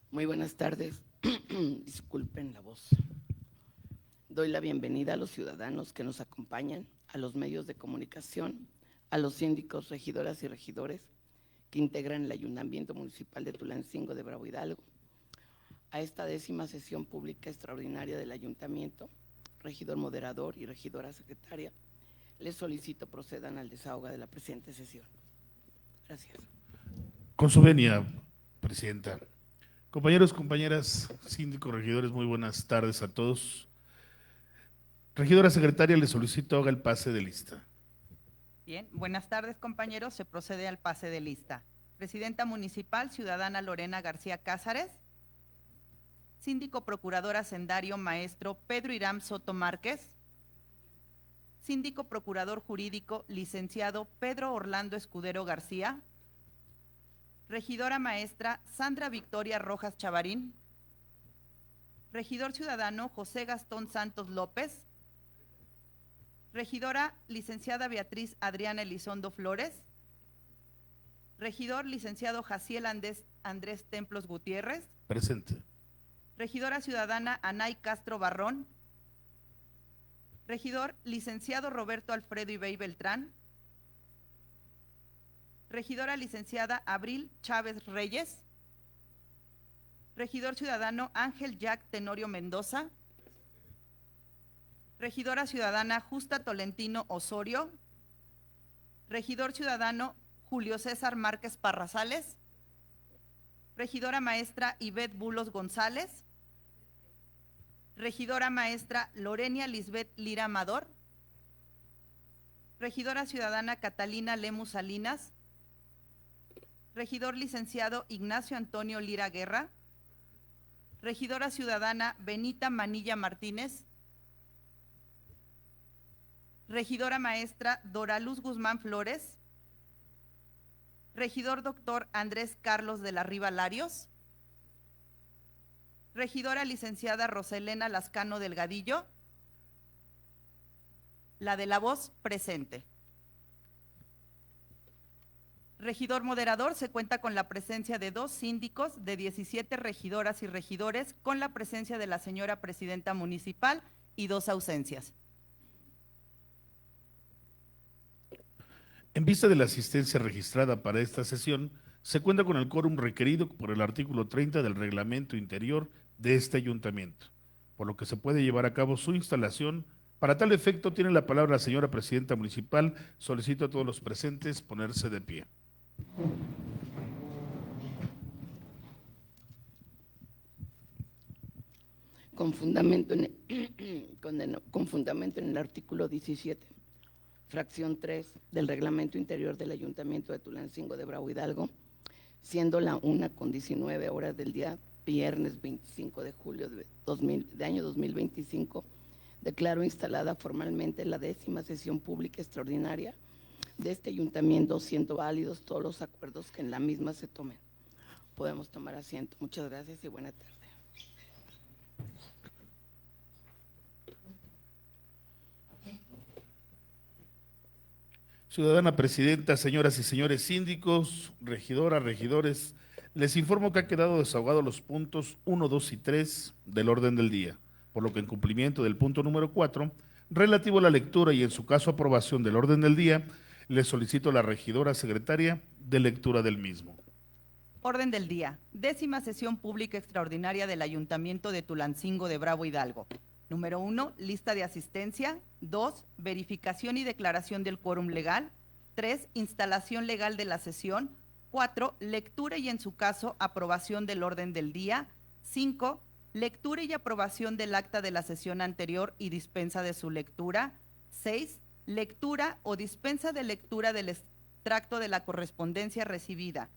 Muy buenas tardes. Disculpen la voz. Doy la bienvenida a los ciudadanos que nos acompañan, a los medios de comunicación, a los síndicos, regidoras y regidores que integran el Ayuntamiento Municipal de Tulancingo de Bravo Hidalgo, a esta 10ª sesión pública extraordinaria del Ayuntamiento. Regidor moderador y regidora secretaria, les solicito procedan al desahogo de la presente sesión. Gracias. Con su venia, presidenta. Compañeros, compañeras, síndicos, regidores, muy buenas tardes a todos. Regidora secretaria, le solicito haga el pase de lista. Bien, buenas tardes, compañeros. Se procede al pase de lista. Presidenta municipal, ciudadana Lorena García Cázares. Síndico procurador hacendario, maestro Pedro Irán Soto Márquez. Síndico procurador jurídico, licenciado Pedro Orlando Escudero García. Regidora maestra Sandra Victoria Rojas Chavarín. Regidor ciudadano José Gastón Santos López. Regidora licenciada Beatriz Adriana Elizondo Flores. Regidor licenciado Jaciel Andrés Templos Gutiérrez. Presente. Regidora ciudadana Anay Castro Barrón. Regidor licenciado Roberto Alfredo Ibey Beltrán. Regidora licenciada Abril Chávez Reyes. Regidor ciudadano Ángel Jack Tenorio Mendoza. Regidora ciudadana Justa Tolentino Osorio. Regidor ciudadano Julio César Márquez Parrazales. Regidora maestra Ivette Bulos González. Regidora maestra Lorenia Lisbeth Lira Amador. Regidora ciudadana Catalina Lemus Salinas. Regidor licenciado Ignacio Antonio Lira Guerra. Regidora ciudadana Benita Manilla Martínez. Regidora maestra Dora Luz Guzmán Flores. Regidor doctor Andrés Carlos de la Riva Larios. Regidora licenciada Roselena Lascano Delgadillo. La de la voz presente. Regidor moderador, se cuenta con la presencia de 2 síndicos, de 17 regidoras y regidores, con la presencia de la señora presidenta municipal y 2 ausencias. En vista de la asistencia registrada para esta sesión, se cuenta con el quórum requerido por el artículo 30 del reglamento interior de este ayuntamiento, por lo que se puede llevar a cabo su instalación. Para tal efecto, tiene la palabra la señora presidenta municipal. Solicito a todos los presentes ponerse de pie. Con fundamento en el artículo 17, fracción 3 del reglamento interior del Ayuntamiento de Tulancingo de Bravo Hidalgo, siendo la 1:19 del día viernes 25 de julio de año 2025, declaro instalada formalmente la 10ª sesión pública extraordinaria de este ayuntamiento, siendo válidos todos los acuerdos que en la misma se tomen. Podemos tomar asiento. Muchas gracias y buena tarde. Ciudadana presidenta, señoras y señores síndicos, regidoras, regidores, les informo que ha quedado desahogados los puntos 1, 2 y 3 del orden del día, por lo que en cumplimiento del punto número 4, relativo a la lectura y en su caso aprobación del orden del día, les solicito a la regidora secretaria de lectura del mismo. Orden del día. 10ª sesión pública extraordinaria del Ayuntamiento de Tulancingo de Bravo Hidalgo. Número 1, lista de asistencia. 2, verificación y declaración del quórum legal. 3, instalación legal de la sesión. 4, lectura y en su caso aprobación del orden del día. 5, lectura y aprobación del acta de la sesión anterior y dispensa de su lectura. 6, lectura o dispensa de lectura del extracto de la correspondencia recibida.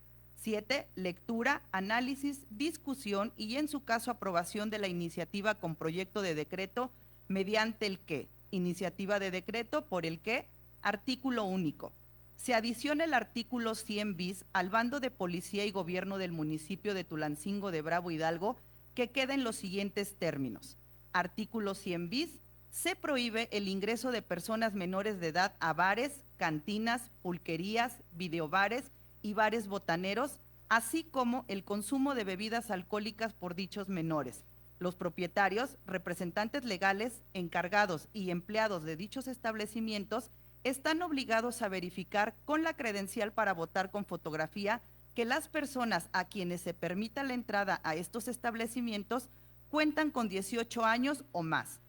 7, lectura, análisis, discusión y en su caso aprobación de la iniciativa con proyecto de decreto mediante el que, iniciativa de decreto por el que, artículo único. Se adiciona el artículo 100 bis al bando de policía y gobierno del municipio de Tulancingo de Bravo Hidalgo, que queda en los siguientes términos. Artículo 100 bis, se prohíbe el ingreso de personas menores de edad a bares, cantinas, pulquerías, videobares y bares botaneros, así como el consumo de bebidas alcohólicas por dichos menores. Los propietarios, representantes legales, encargados y empleados de dichos establecimientos están obligados a verificar con la credencial para votar con fotografía que las personas a quienes se permita la entrada a estos establecimientos cuentan con 18 años o más.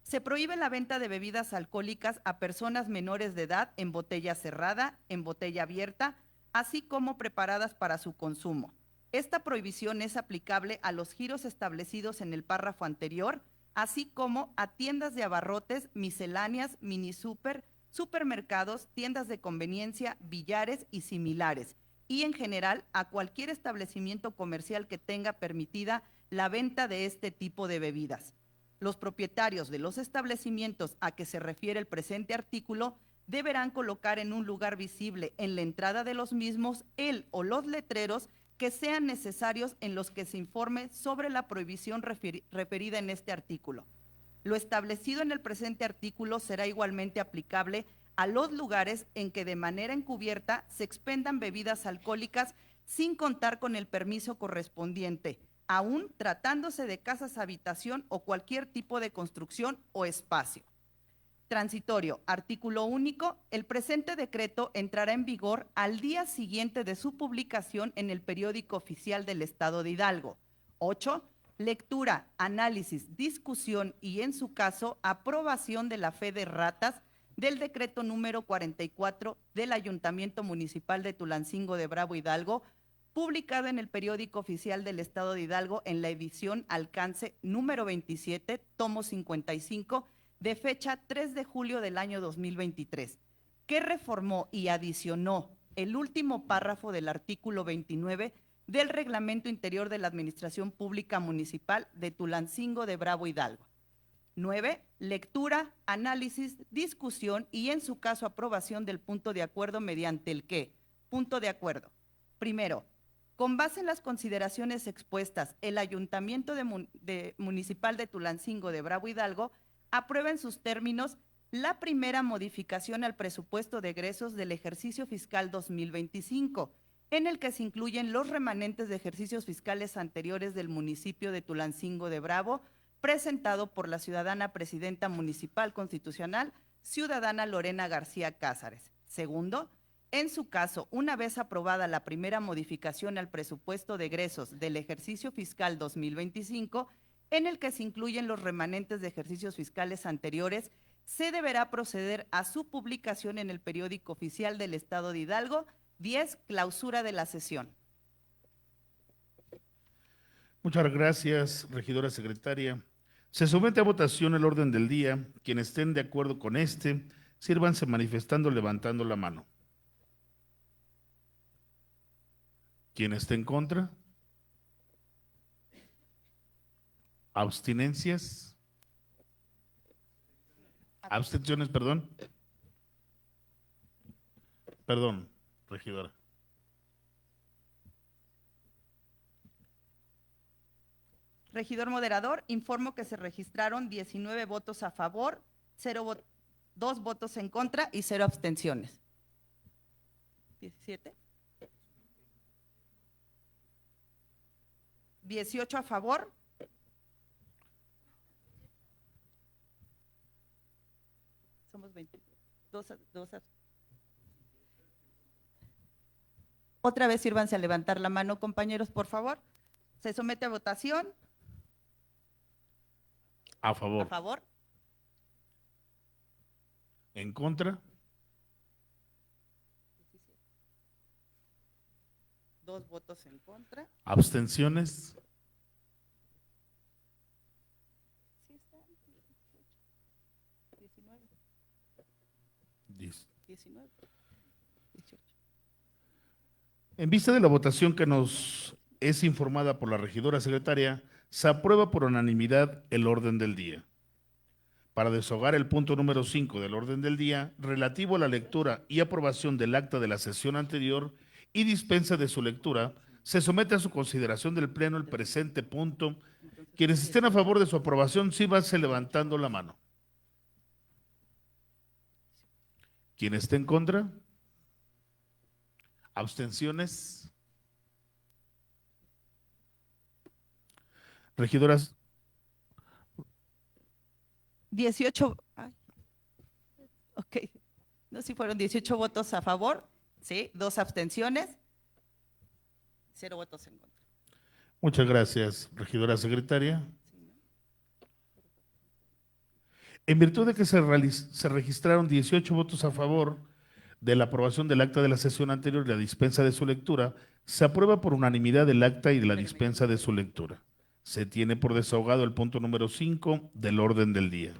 Se prohíbe la venta de bebidas alcohólicas a personas menores de edad en botella cerrada, en botella abierta, así como preparadas para su consumo. Esta prohibición es aplicable a los giros establecidos en el párrafo anterior, así como a tiendas de abarrotes, misceláneas, mini super, supermercados, tiendas de conveniencia, billares y similares, y en general a cualquier establecimiento comercial que tenga permitida la venta de este tipo de bebidas. Los propietarios de los establecimientos a que se refiere el presente artículo deberán colocar en un lugar visible en la entrada de los mismos el o los letreros que sean necesarios en los que se informe sobre la prohibición referida en este artículo. Lo establecido en el presente artículo será igualmente aplicable a los lugares en que de manera encubierta se expendan bebidas alcohólicas sin contar con el permiso correspondiente, aún tratándose de casas habitación o cualquier tipo de construcción o espacio. Transitorio, artículo único. El presente decreto entrará en vigor al día siguiente de su publicación en el periódico oficial del Estado de Hidalgo. 8. Lectura, análisis, discusión y, en su caso, aprobación de la fe de ratas del decreto número 44 del Ayuntamiento Municipal de Tulancingo de Bravo, Hidalgo, publicado en el periódico oficial del Estado de Hidalgo en la edición alcance número 27, tomo 55, de fecha 3 de julio del año 2023, que reformó y adicionó el último párrafo del artículo 29 del Reglamento Interior de la Administración Pública Municipal de Tulancingo de Bravo, Hidalgo. 9. Lectura, análisis, discusión y, en su caso, aprobación del punto de acuerdo mediante el que, punto de acuerdo. Primero, con base en las consideraciones expuestas, el Ayuntamiento Municipal de Tulancingo de Bravo, Hidalgo, aprueba en sus términos la primera modificación al presupuesto de egresos del ejercicio fiscal 2025, en el que se incluyen los remanentes de ejercicios fiscales anteriores del municipio de Tulancingo de Bravo, presentado por la ciudadana presidenta municipal constitucional, ciudadana Lorena García Cázares. Segundo, en su caso, una vez aprobada la primera modificación al presupuesto de egresos del ejercicio fiscal 2025, en el que se incluyen los remanentes de ejercicios fiscales anteriores, se deberá proceder a su publicación en el periódico oficial del Estado de Hidalgo. 10. Clausura de la sesión. Muchas gracias, regidora secretaria. Se somete a votación el orden del día. Quienes estén de acuerdo con este, sírvanse manifestando levantando la mano. ¿Quién esté en contra? ¿Abstinencias? Abstenciones, perdón. Perdón, regidora. Regidor moderador, informo que se registraron 19 votos a favor, 2 votos en contra y 0 abstenciones. 17. 18 a favor. Somos 20. Otra vez sírvanse a levantar la mano, compañeros, por favor. Se somete a votación. A favor. A favor. ¿En contra? 2 votos en contra. ¿Abstenciones? Sí, está. 19. 19. 18. En vista de la votación que nos es informada por la regidora secretaria, se aprueba por unanimidad el orden del día. Para desahogar el punto número 5 del orden del día, relativo a la lectura y aprobación del acta de la sesión anterior y dispensa de su lectura, se somete a su consideración del Pleno el presente punto. Quienes estén a favor de su aprobación, sírvanse levantando la mano. ¿Quién esté en contra? ¿Abstenciones? Regidoras, 18, ay, ok, no, si fueron 18 votos a favor, sí, 2 abstenciones, 0 votos en contra. muchas gracias, regidora secretaria. En virtud de que se registraron 18 votos a favor de la aprobación del acta de la sesión anterior y la dispensa de su lectura, se aprueba por unanimidad el acta y la dispensa de su lectura. Se tiene por desahogado el punto número 5 del orden del día.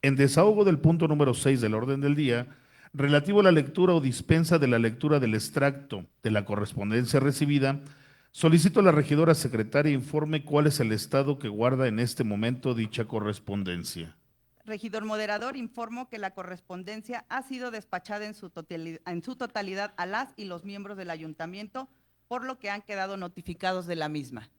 En desahogo del punto número 6 del orden del día, relativo a la lectura o dispensa de la lectura del extracto de la correspondencia recibida, solicito a la regidora secretaria informe cuál es el estado que guarda en este momento dicha correspondencia. Regidor moderador, informo que la correspondencia ha sido despachada en su totalidad a las y los miembros del ayuntamiento, por lo que han quedado notificados de la misma.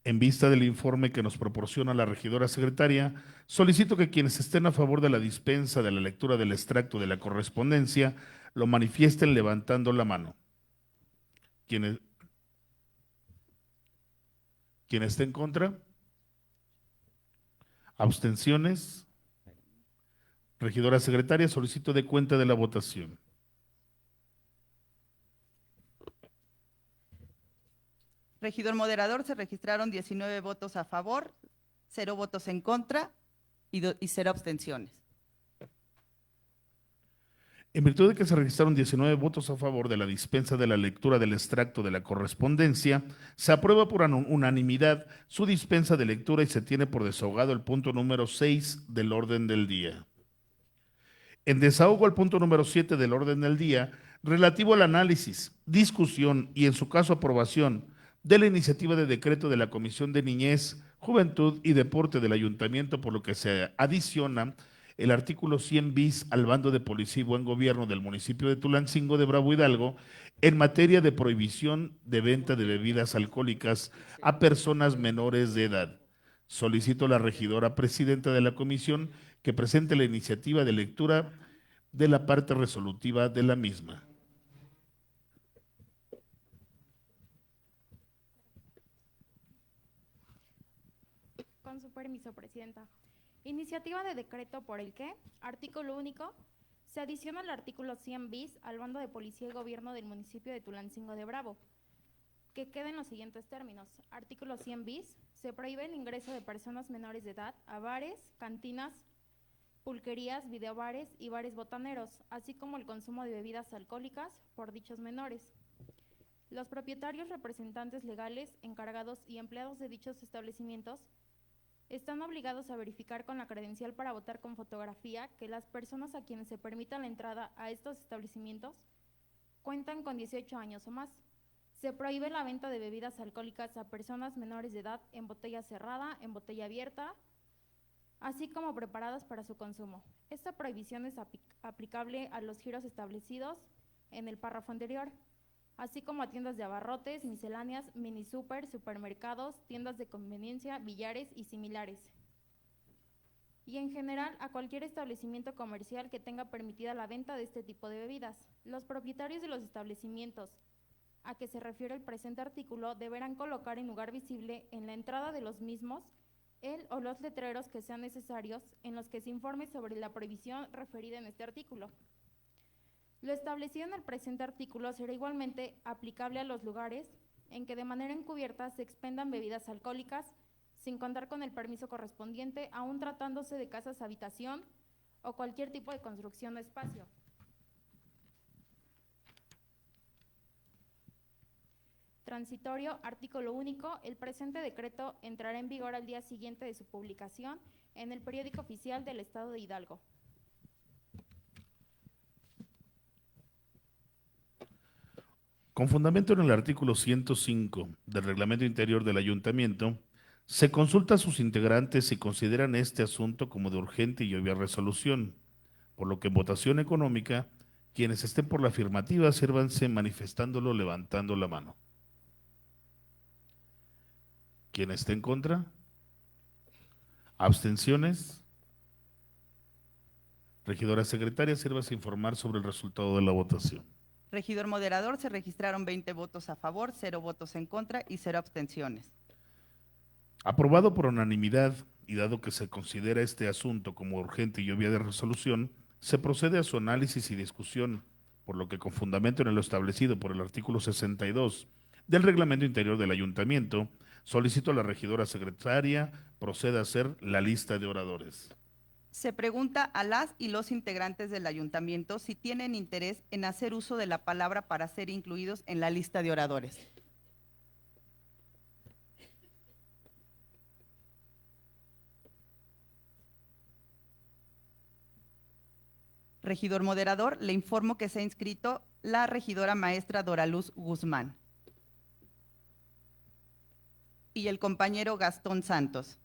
En vista del informe que nos proporciona la regidora secretaria, solicito que quienes estén a favor de la dispensa de la lectura del extracto de la correspondencia lo manifiesten levantando la mano. ¿Quién esté en contra? ¿Abstenciones? Regidora secretaria, solicito de cuenta de la votación. Regidor moderador, se registraron 19 votos a favor, 0 votos en contra y 0 abstenciones. En virtud de que se registraron 19 votos a favor de la dispensa de la lectura del extracto de la correspondencia, se aprueba por unanimidad su dispensa de lectura y se tiene por desahogado el punto número 6 del orden del día. En desahogo al punto número 7 del orden del día, relativo al análisis, discusión y en su caso aprobación de la iniciativa de decreto de la Comisión de Niñez, Juventud y Deporte del Ayuntamiento, por lo que se adiciona el artículo 100 bis al bando de policía y buen gobierno del municipio de Tulancingo de Bravo Hidalgo en materia de prohibición de venta de bebidas alcohólicas a personas menores de edad. Solicito a la regidora presidenta de la comisión que presente la iniciativa de lectura de la parte resolutiva de la misma. Con su permiso, Presidenta. Iniciativa de decreto por el que, artículo único, se adiciona el artículo 100 bis al bando de policía y gobierno del municipio de Tulancingo de Bravo, que queda en los siguientes términos. Artículo 100 bis, se prohíbe el ingreso de personas menores de edad a bares, cantinas, pulquerías, videobares y bares botaneros, así como el consumo de bebidas alcohólicas por dichos menores. Los propietarios, representantes legales, encargados y empleados de dichos establecimientos están obligados a verificar con la credencial para votar con fotografía que las personas a quienes se permita la entrada a estos establecimientos cuentan con 18 años o más. Se prohíbe la venta de bebidas alcohólicas a personas menores de edad en botella cerrada, en botella abierta, así como preparadas para su consumo. Esta prohibición es aplicable a los giros establecidos en el párrafo anterior, así como a tiendas de abarrotes, misceláneas, mini super, supermercados, tiendas de conveniencia, billares y similares. Y en general a cualquier establecimiento comercial que tenga permitida la venta de este tipo de bebidas. Los propietarios de los establecimientos a que se refiere el presente artículo deberán colocar en lugar visible en la entrada de los mismos el o los letreros que sean necesarios en los que se informe sobre la prohibición referida en este artículo. Lo establecido en el presente artículo será igualmente aplicable a los lugares en que de manera encubierta se expendan bebidas alcohólicas sin contar con el permiso correspondiente, aun tratándose de casas habitación o cualquier tipo de construcción o espacio. Transitorio, artículo único. El presente decreto entrará en vigor al día siguiente de su publicación en el periódico oficial del Estado de Hidalgo. Con fundamento en el artículo 105 del Reglamento Interior del Ayuntamiento, se consulta a sus integrantes si consideran este asunto como de urgente y obvia resolución, por lo que en votación económica, quienes estén por la afirmativa, sírvanse manifestándolo levantando la mano. ¿Quién esté en contra? ¿Abstenciones? Regidora secretaria, sírvase informar sobre el resultado de la votación. Regidor moderador, se registraron 20 votos a favor, 0 votos en contra y 0 abstenciones. Aprobado por unanimidad y dado que se considera este asunto como urgente y obvia de resolución, se procede a su análisis y discusión, por lo que con fundamento en lo establecido por el artículo 62 del Reglamento Interior del Ayuntamiento, solicito a la regidora secretaria proceda a hacer la lista de oradores. Se pregunta a las y los integrantes del ayuntamiento si tienen interés en hacer uso de la palabra para ser incluidos en la lista de oradores. Regidor moderador, le informo que se ha inscrito la regidora maestra Doraluz Guzmán y el compañero Gastón Santos.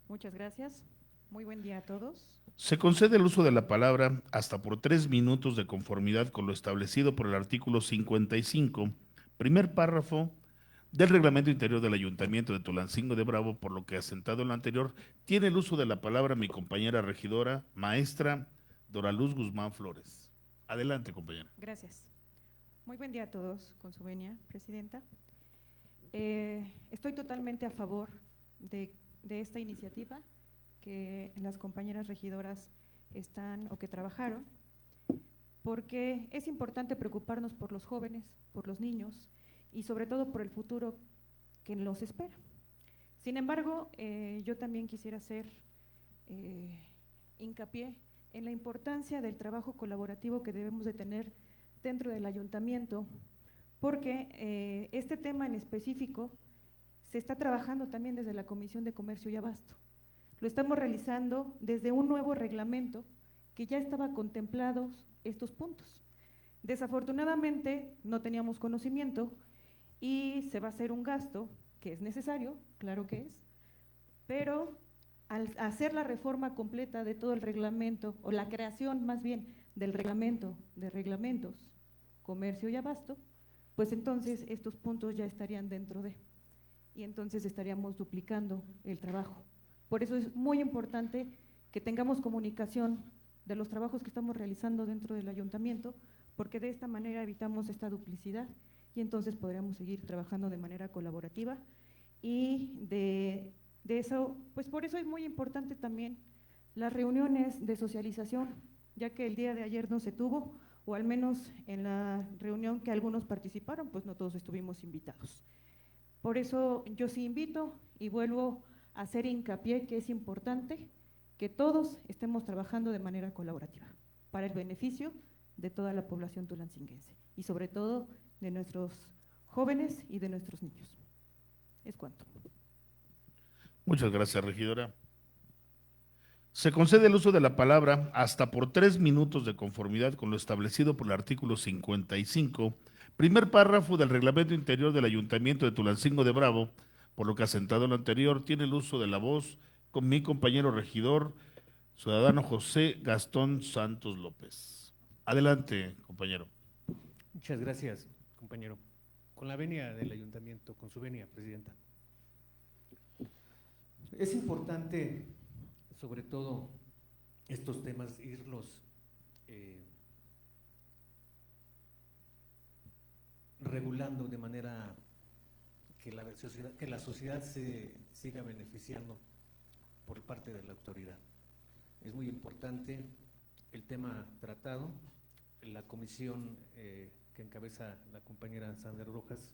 Muchas gracias. Muy buen día a todos. Se concede el uso de la palabra hasta por 3 minutos de conformidad con lo establecido por el artículo 55, primer párrafo del Reglamento Interior del Ayuntamiento de Tulancingo de Bravo, por lo que asentado en lo anterior, tiene el uso de la palabra mi compañera regidora, maestra Doraluz Guzmán Flores. Adelante, compañera. Gracias. Muy buen día a todos, con su venia, presidenta. Estoy totalmente a favor de esta iniciativa que las compañeras regidoras están o que trabajaron, porque es importante preocuparnos por los jóvenes, por los niños y sobre todo por el futuro que nos espera. Sin embargo, yo también quisiera hacer hincapié en la importancia del trabajo colaborativo que debemos de tener dentro del ayuntamiento, porque este tema en específico se está trabajando también desde la Comisión de Comercio y Abasto. Lo estamos realizando desde un nuevo reglamento que ya estaba contemplados estos puntos. Desafortunadamente no teníamos conocimiento y se va a hacer un gasto que es necesario, claro que es, pero al hacer la reforma completa de todo el reglamento, o la creación más bien del reglamento de reglamentos, comercio y abasto, pues entonces estos puntos ya estarían dentro de, y entonces estaríamos duplicando el trabajo. Por eso es muy importante que tengamos comunicación de los trabajos que estamos realizando dentro del ayuntamiento, porque de esta manera evitamos esta duplicidad y entonces podríamos seguir trabajando de manera colaborativa. Y de eso, pues por eso es muy importante también las reuniones de socialización, ya que el día de ayer no se tuvo, o al menos en la reunión que algunos participaron, pues no todos estuvimos invitados. Por eso yo sí invito y vuelvo a hacer hincapié que es importante que todos estemos trabajando de manera colaborativa para el beneficio de toda la población tulancinguense y sobre todo de nuestros jóvenes y de nuestros niños. Es cuanto. Muchas gracias, regidora. Se concede el uso de la palabra hasta por 3 minutos de conformidad con lo establecido por el artículo 55, primer párrafo del Reglamento Interior del Ayuntamiento de Tulancingo de Bravo, por lo que asentado en lo anterior tiene el uso de la voz con mi compañero regidor, ciudadano José Gastón Santos López. Adelante, compañero. Muchas gracias, compañero. Con la venia del ayuntamiento, con su venia, presidenta. Es importante, sobre todo, estos temas, irlos regulando de manera que la sociedad se siga beneficiando por parte de la autoridad. Es muy importante el tema tratado. La comisión que encabeza la compañera Sandra Rojas,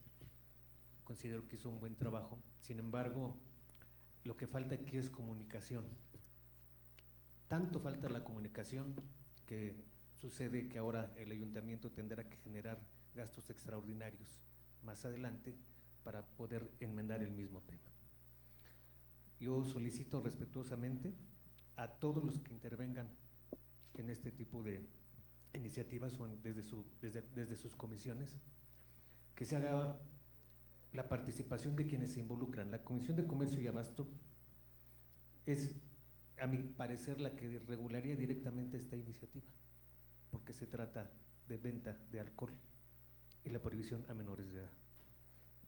considero que hizo un buen trabajo. Sin embargo, lo que falta aquí es comunicación. Tanto falta la comunicación que sucede que ahora el ayuntamiento tendrá que generar gastos extraordinarios más adelante para poder enmendar el mismo tema. Yo solicito respetuosamente a todos los que intervengan en este tipo de iniciativas o desde sus comisiones, que se haga la participación de quienes se involucran. La Comisión de Comercio y Abasto es, a mi parecer, la que regularía directamente esta iniciativa, porque se trata de venta de alcohol y la prohibición a menores de edad.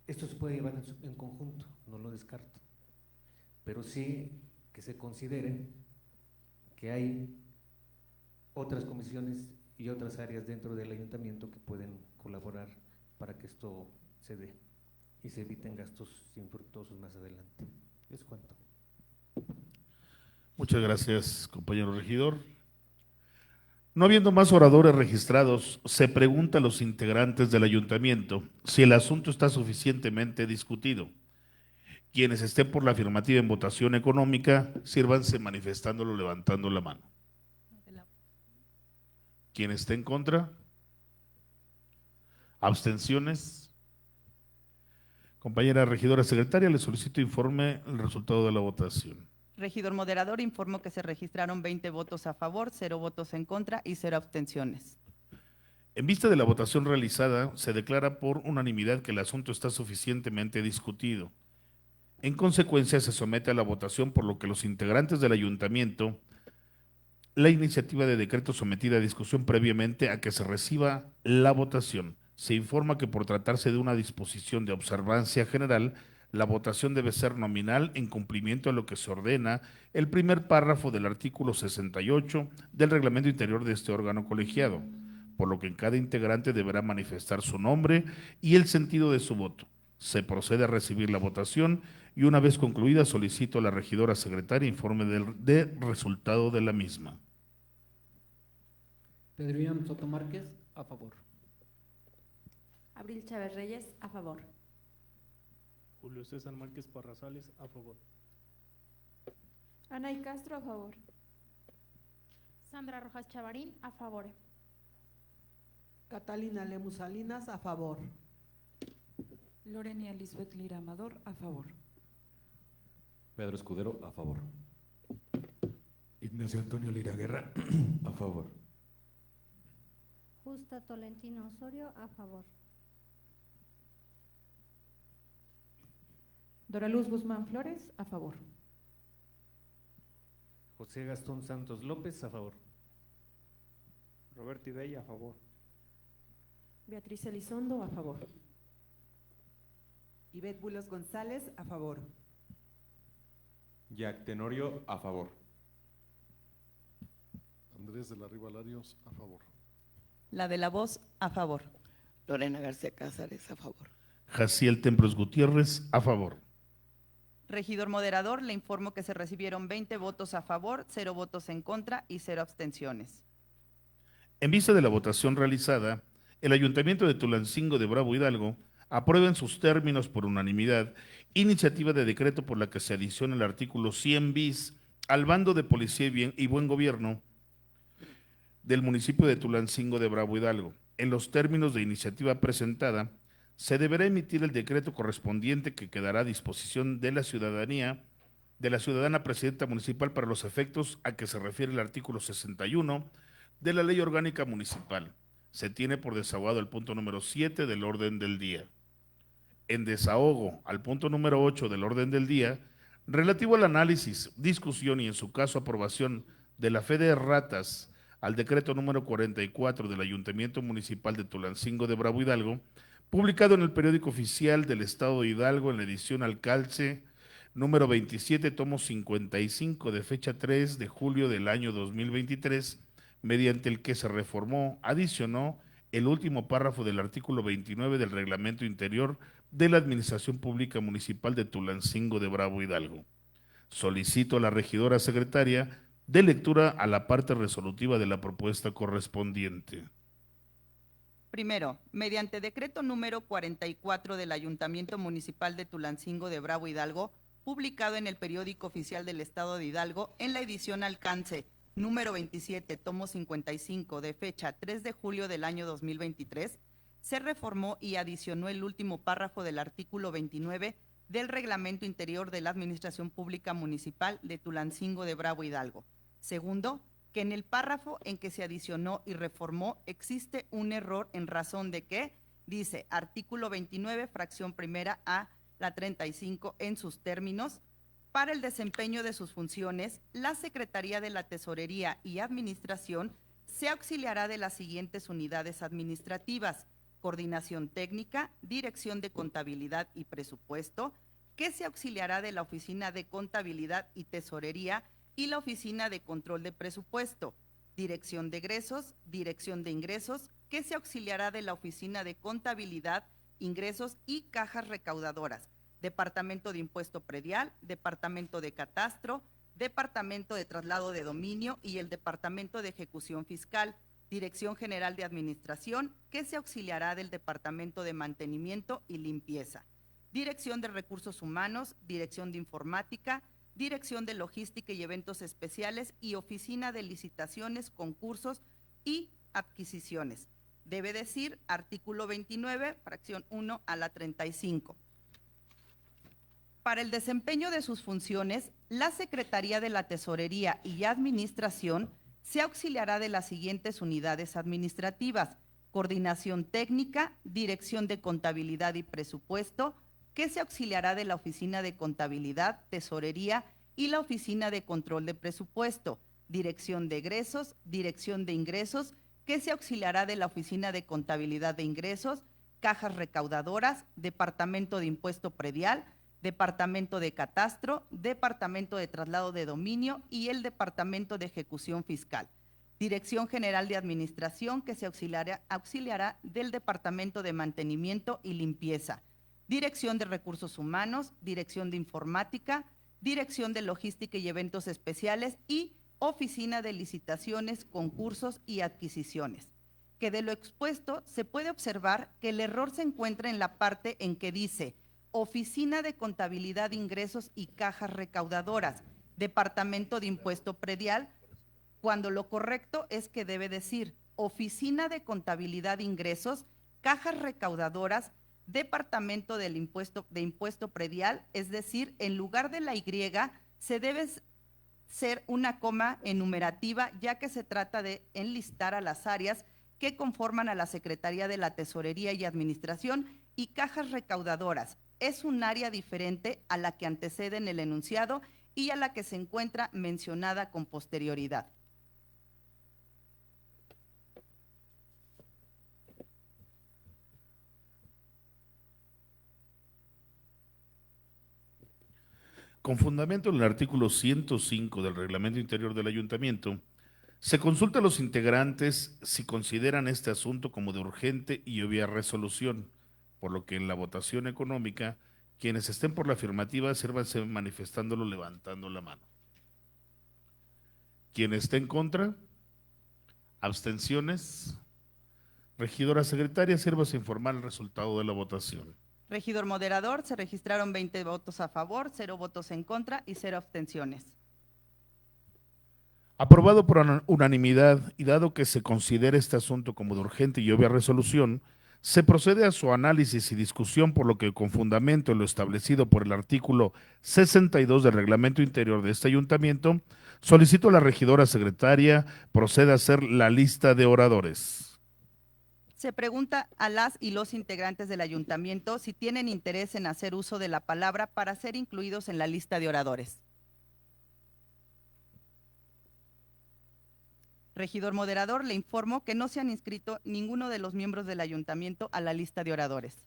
Esto se puede llevar en conjunto, no lo descarto, pero sí que se considere que hay otras comisiones y otras áreas dentro del ayuntamiento que pueden colaborar para que esto se dé y se eviten gastos infructuosos más adelante. Es cuanto. Muchas gracias, compañero regidor. No habiendo más oradores registrados, se pregunta a los integrantes del ayuntamiento si el asunto está suficientemente discutido. Quienes estén por la afirmativa en votación económica, sírvanse manifestándolo levantando la mano. Quien esté en contra, abstenciones. Compañera regidora secretaria, le solicito informe el resultado de la votación. Regidor moderador, informo que se registraron 20 votos a favor, 0 votos en contra y 0 abstenciones. En vista de la votación realizada, se declara por unanimidad que el asunto está suficientemente discutido. En consecuencia, se somete a la votación, por lo que los integrantes del ayuntamiento, la iniciativa de decreto sometida a discusión previamente a que se reciba la votación. Se informa que por tratarse de una disposición de observancia general, la votación debe ser nominal en cumplimiento a lo que se ordena el primer párrafo del artículo 68 del reglamento interior de este órgano colegiado, por lo que cada integrante deberá manifestar su nombre y el sentido de su voto. Se procede a recibir la votación y una vez concluida solicito a la regidora secretaria informe del resultado de la misma. Pedro Iván Soto Márquez, a favor. Abril Chávez Reyes, a favor. Julio César Márquez Parrazales, a favor. Anay Castro, a favor. Sandra Rojas Chavarín, a favor. Catalina Lemus Salinas, a favor. Lorena Lisbeth Lira Amador, a favor. Pedro Escudero, a favor. Ignacio Antonio Lira Guerra, a favor. Justa Tolentino Osorio, a favor. Dora Luz Guzmán Flores, a favor. José Gastón Santos López, a favor. Roberto Ibella, a favor. Beatriz Elizondo, a favor. Ivette Bulos González, a favor. Jack Tenorio, a favor. Andrés de la Riva Larios, a favor. La de la Voz, a favor. Lorena García Cázares, a favor. Jaciel Templos Gutiérrez, a favor. Regidor moderador, le informo que se recibieron 20 votos a favor, 0 votos en contra y 0 abstenciones. En vista de la votación realizada, el Ayuntamiento de Tulancingo de Bravo Hidalgo aprueba en sus términos por unanimidad iniciativa de decreto por la que se adiciona el artículo 100 bis al bando de Policía y Buen Gobierno del municipio de Tulancingo de Bravo Hidalgo. En los términos de iniciativa presentada, se deberá emitir el decreto correspondiente que quedará a disposición de la ciudadanía, de la ciudadana presidenta municipal para los efectos a que se refiere el artículo 61 de la Ley Orgánica Municipal. Se tiene por desahogado el punto número 7 del orden del día. En desahogo al punto número 8 del orden del día, relativo al análisis, discusión y en su caso aprobación de la fe de ratas al decreto número 44 del Ayuntamiento Municipal de Tulancingo de Bravo Hidalgo, publicado en el periódico oficial del Estado de Hidalgo en la edición Alcalce número 27, tomo 55, de fecha 3 de julio del año 2023, mediante el que se reformó, adicionó el último párrafo del artículo 29 del Reglamento Interior de la Administración Pública Municipal de Tulancingo de Bravo Hidalgo. Solicito a la regidora secretaria de lectura a la parte resolutiva de la propuesta correspondiente. Primero, mediante decreto número 44 del Ayuntamiento Municipal de Tulancingo de Bravo Hidalgo, publicado en el periódico oficial del Estado de Hidalgo en la edición Alcance número 27, tomo 55, de fecha 3 de julio del año 2023, se reformó y adicionó el último párrafo del artículo 29 del Reglamento Interior de la Administración Pública Municipal de Tulancingo de Bravo Hidalgo. Segundo, que en el párrafo en que se adicionó y reformó existe un error en razón de que, dice artículo 29, fracción primera a la 35 en sus términos, para el desempeño de sus funciones, la Secretaría de la Tesorería y Administración se auxiliará de las siguientes unidades administrativas: Coordinación Técnica, Dirección de Contabilidad y Presupuesto, que se auxiliará de la Oficina de Contabilidad y Tesorería y la Oficina de Control de Presupuesto. Dirección de Egresos, Dirección de Ingresos, que se auxiliará de la Oficina de Contabilidad, Ingresos y Cajas Recaudadoras, Departamento de Impuesto Predial, Departamento de Catastro, Departamento de Traslado de Dominio y el Departamento de Ejecución Fiscal, Dirección General de Administración, que se auxiliará del Departamento de Mantenimiento y Limpieza, Dirección de Recursos Humanos, Dirección de Informática, Dirección de Logística y Eventos Especiales y Oficina de Licitaciones, Concursos y Adquisiciones. Debe decir artículo 29, fracción 1 a la 35. Para el desempeño de sus funciones, la Secretaría de la Tesorería y Administración se auxiliará de las siguientes unidades administrativas: Coordinación Técnica, Dirección de Contabilidad y Presupuesto, que se auxiliará de la Oficina de Contabilidad, Tesorería y la Oficina de Control de Presupuesto, Dirección de Egresos, Dirección de Ingresos, que se auxiliará de la Oficina de Contabilidad de Ingresos, Cajas Recaudadoras, Departamento de Impuesto Predial, Departamento de Catastro, Departamento de Traslado de Dominio y el Departamento de Ejecución Fiscal, Dirección General de Administración, que se auxiliará del Departamento de Mantenimiento y Limpieza, Dirección de Recursos Humanos, Dirección de Informática, Dirección de Logística y Eventos Especiales y Oficina de Licitaciones, Concursos y Adquisiciones. Que de lo expuesto se puede observar que el error se encuentra en la parte en que dice Oficina de Contabilidad, Ingresos y Cajas Recaudadoras, Departamento de Impuesto Predial, cuando lo correcto es que debe decir Oficina de Contabilidad, Ingresos, Cajas Recaudadoras, Departamento del Impuesto Predial, es decir, en lugar de la Y se debe ser una coma enumerativa, ya que se trata de enlistar a las áreas que conforman a la Secretaría de la Tesorería y Administración y Cajas Recaudadoras. Es un área diferente a la que antecede en el enunciado y a la que se encuentra mencionada con posterioridad. Con fundamento en el artículo 105 del Reglamento Interior del Ayuntamiento, se consulta a los integrantes si consideran este asunto como de urgente y obvia resolución, por lo que en la votación económica, quienes estén por la afirmativa, sírvanse manifestándolo levantando la mano. Quien esté en contra, abstenciones. Regidora secretaria, sírvase informar el resultado de la votación. Regidor moderador, se registraron 20 votos a favor, 0 votos en contra y 0 abstenciones. Aprobado por unanimidad y dado que se considera este asunto como de urgente y obvia resolución, se procede a su análisis y discusión, por lo que con fundamento en lo establecido por el artículo 62 del Reglamento Interior de este Ayuntamiento, solicito a la regidora secretaria proceda a hacer la lista de oradores. Se pregunta a las y los integrantes del ayuntamiento si tienen interés en hacer uso de la palabra para ser incluidos en la lista de oradores. Regidor moderador, le informo que no se han inscrito ninguno de los miembros del ayuntamiento a la lista de oradores.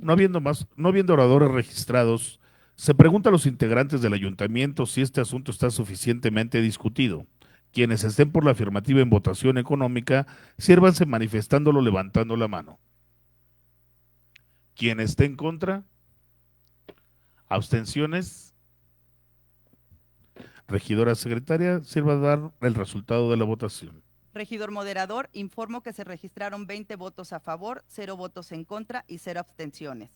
No habiendo oradores registrados, se pregunta a los integrantes del ayuntamiento si este asunto está suficientemente discutido. Quienes estén por la afirmativa en votación económica, sírvanse manifestándolo levantando la mano. Quien esté en contra, abstenciones. Regidora secretaria, sirva a dar el resultado de la votación. Regidor moderador, informo que se registraron 20 votos a favor, 0 votos en contra y 0 abstenciones.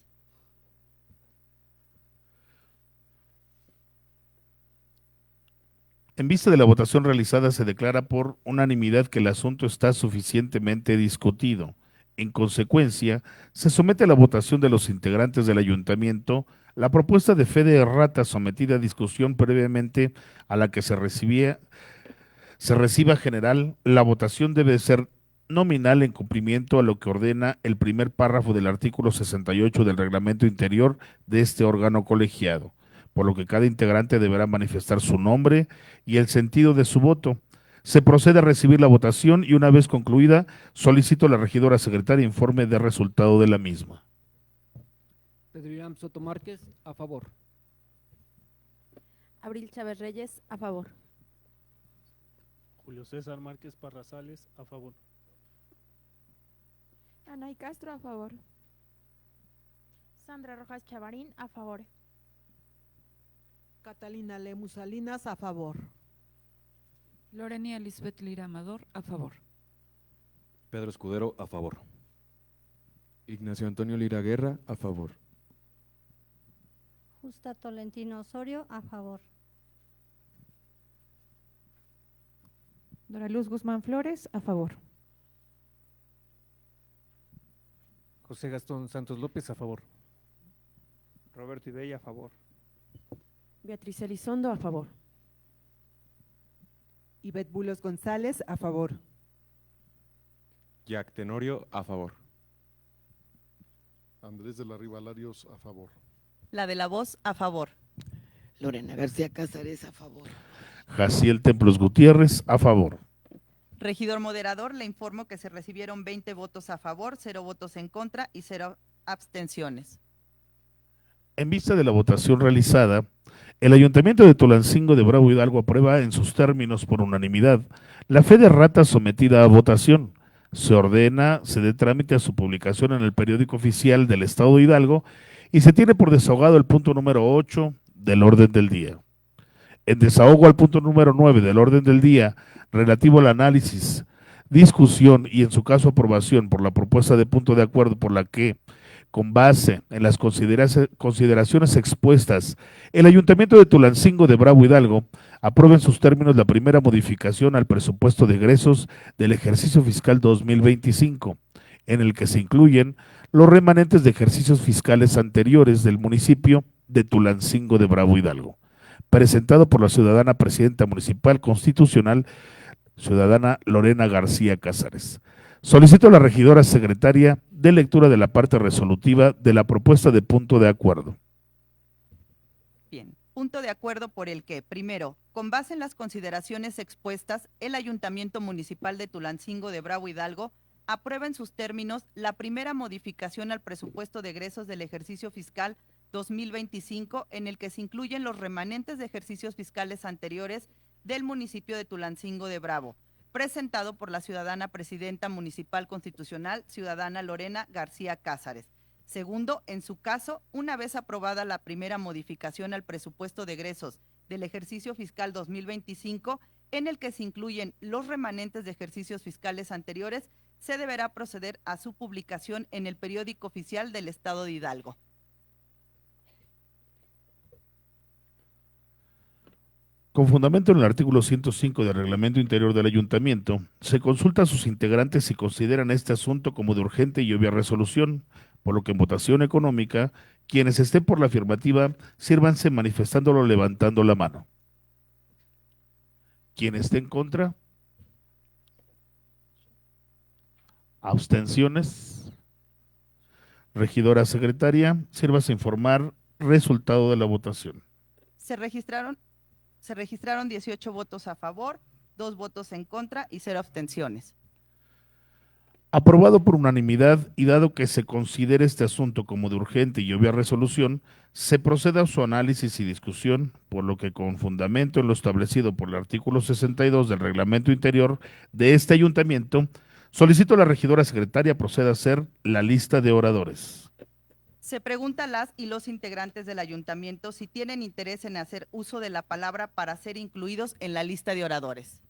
En vista de la votación realizada, se declara por unanimidad que el asunto está suficientemente discutido. En consecuencia, se somete a la votación de los integrantes del ayuntamiento la propuesta de fe de errata sometida a discusión previamente a la que se reciba general. La votación debe ser nominal en cumplimiento a lo que ordena el primer párrafo del artículo 68 del Reglamento Interior de este órgano colegiado, por lo que cada integrante deberá manifestar su nombre y el sentido de su voto. Se procede a recibir la votación y una vez concluida, solicito a la regidora secretaria informe de resultado de la misma. Pedro Irán Soto Márquez, a favor. Abril Chávez Reyes, a favor. Julio César Márquez Parrazales, a favor. Anay Castro, a favor. Sandra Rojas Chavarín, a favor. Catalina Lemus Salinas, a favor. Lorena Lisbeth Lira Amador, a favor. Pedro Escudero, a favor. Ignacio Antonio Lira Guerra, a favor. Justa Tolentino Osorio, a favor. Dora Luz Guzmán Flores, a favor. José Gastón Santos López, a favor. Roberto Ibella, a favor. Beatriz Elizondo, a favor. Ivette Bulos González, a favor. Jack Tenorio, a favor. Andrés de la Riva Larios, a favor. La de la voz, a favor. Lorena García Cázares, a favor. Jaciel Templos Gutiérrez, a favor. Regidor moderador, le informo que se recibieron 20 votos a favor, 0 votos en contra y 0 abstenciones. En vista de la votación realizada, el Ayuntamiento de Tulancingo de Bravo Hidalgo aprueba en sus términos por unanimidad la fe de rata sometida a votación. Se ordena, se dé trámite a su publicación en el periódico oficial del Estado de Hidalgo y se tiene por desahogado el punto número 8 del orden del día. En desahogo al punto número 9 del orden del día, relativo al análisis, discusión y en su caso aprobación por la propuesta de punto de acuerdo por la que, con base en las consideraciones expuestas, el Ayuntamiento de Tulancingo de Bravo Hidalgo aprueba en sus términos la primera modificación al presupuesto de egresos del ejercicio fiscal 2025, en el que se incluyen los remanentes de ejercicios fiscales anteriores del municipio de Tulancingo de Bravo Hidalgo, presentado por la ciudadana presidenta municipal constitucional, ciudadana Lorena García Cázares. Solicito a la regidora secretaria de lectura de la parte resolutiva de la propuesta de punto de acuerdo. Bien, punto de acuerdo por el que, primero, con base en las consideraciones expuestas, el Ayuntamiento Municipal de Tulancingo de Bravo Hidalgo aprueba en sus términos la primera modificación al presupuesto de egresos del ejercicio fiscal 2025, en el que se incluyen los remanentes de ejercicios fiscales anteriores del municipio de Tulancingo de Bravo, presentado por la ciudadana presidenta municipal constitucional, ciudadana Lorena García Cázares. Segundo, en su caso, una vez aprobada la primera modificación al presupuesto de egresos del ejercicio fiscal 2025, en el que se incluyen los remanentes de ejercicios fiscales anteriores, se deberá proceder a su publicación en el periódico oficial del Estado de Hidalgo. Con fundamento en el artículo 105 del Reglamento Interior del Ayuntamiento, se consulta a sus integrantes si consideran este asunto como de urgente y obvia resolución, por lo que en votación económica, quienes estén por la afirmativa, sírvanse manifestándolo levantando la mano. Quien esté en contra, abstenciones. Regidora secretaria, sírvase informar resultado de la votación. Se registraron 18 votos a favor, 2 votos en contra y 0 abstenciones. Aprobado por unanimidad y dado que se considera este asunto como de urgente y obvia resolución, se procede a su análisis y discusión, por lo que con fundamento en lo establecido por el artículo 62 del Reglamento Interior de este Ayuntamiento, solicito a la regidora secretaria proceda a hacer la lista de oradores. Se pregunta a las y los integrantes del ayuntamiento si tienen interés en hacer uso de la palabra para ser incluidos en la lista de oradores.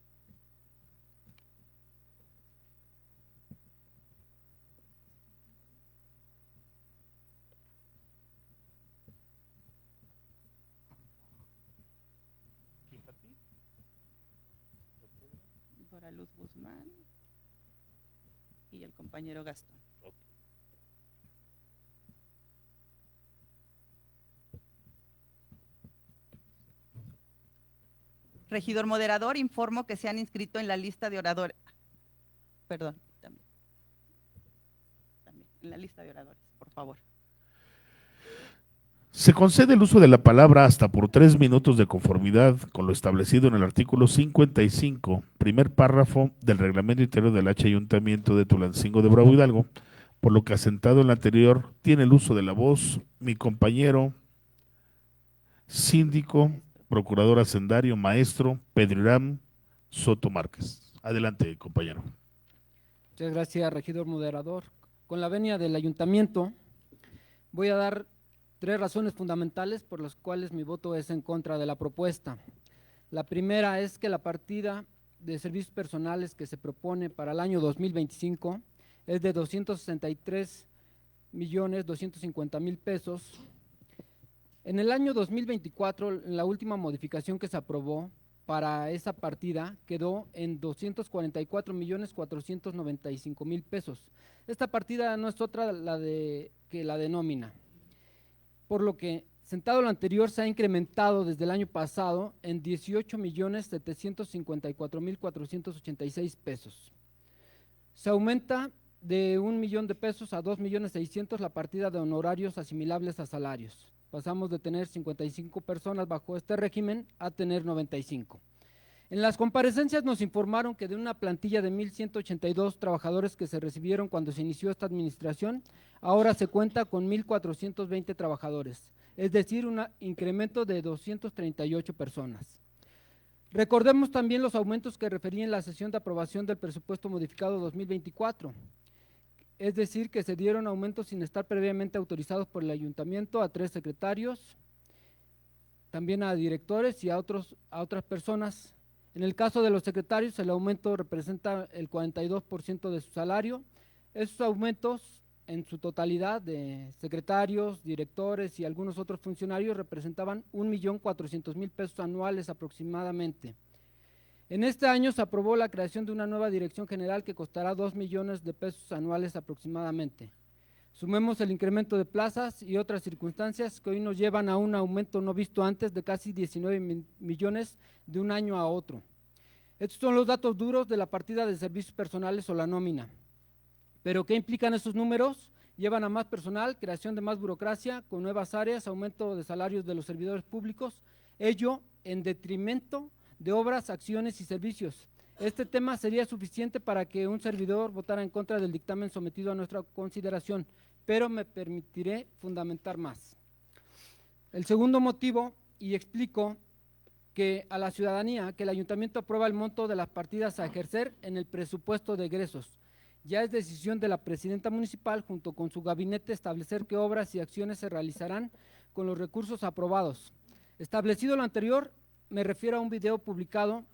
Dora Luz Guzmán y el compañero Gastón. Regidor moderador, informo que se han inscrito en la lista de oradores. Perdón, también en la lista de oradores, por favor. Se concede el uso de la palabra hasta por 3 minutos de conformidad con lo establecido en el artículo 55, primer párrafo del Reglamento Interior del Ayuntamiento de Tulancingo de Bravo Hidalgo, por lo que asentado en la anterior tiene el uso de la voz mi compañero síndico, procurador hacendario, maestro Pedro Irán Soto Márquez. Adelante, compañero. Muchas gracias, regidor moderador. Con la venia del ayuntamiento, voy a dar 3 razones fundamentales por las cuales mi voto es en contra de la propuesta. La primera es que la partida de servicios personales que se propone para el año 2025 es de 263.250.000 pesos. En el año 2024, la última modificación que se aprobó para esa partida quedó en 244.495.000 pesos. Esta partida no es otra que la de nómina, por lo que, sentado lo anterior, se ha incrementado desde el año pasado en 18.754.486 pesos. Se aumenta de 1 millón de pesos a 2.600.000 la partida de honorarios asimilables a salarios. Pasamos de tener 55 personas bajo este régimen a tener 95. En las comparecencias nos informaron que de una plantilla de 1.182 trabajadores que se recibieron cuando se inició esta administración, ahora se cuenta con 1.420 trabajadores, es decir, un incremento de 238 personas. Recordemos también los aumentos que referí en la sesión de aprobación del presupuesto modificado 2024. Es decir, que se dieron aumentos sin estar previamente autorizados por el ayuntamiento a 3 secretarios, también a directores y a otras personas. En el caso de los secretarios, el aumento representa el 42% de su salario. Esos aumentos, en su totalidad de secretarios, directores y algunos otros funcionarios, representaban 1.400.000 pesos anuales aproximadamente. En este año se aprobó la creación de una nueva dirección general que costará 2 millones de pesos anuales aproximadamente. Sumemos el incremento de plazas y otras circunstancias que hoy nos llevan a un aumento no visto antes de casi 19 millones de un año a otro. Estos son los datos duros de la partida de servicios personales o la nómina. ¿Pero qué implican esos números? Llevan a más personal, creación de más burocracia, con nuevas áreas, aumento de salarios de los servidores públicos, ello en detrimento de obras, acciones y servicios. Este tema sería suficiente para que un servidor votara en contra del dictamen sometido a nuestra consideración, pero me permitiré fundamentar más. El segundo motivo, y explico que a la ciudadanía que el ayuntamiento aprueba el monto de las partidas a ejercer en el presupuesto de egresos. Ya es decisión de la presidenta municipal junto con su gabinete establecer qué obras y acciones se realizarán con los recursos aprobados. Establecido lo anterior, me refiero a un video publicado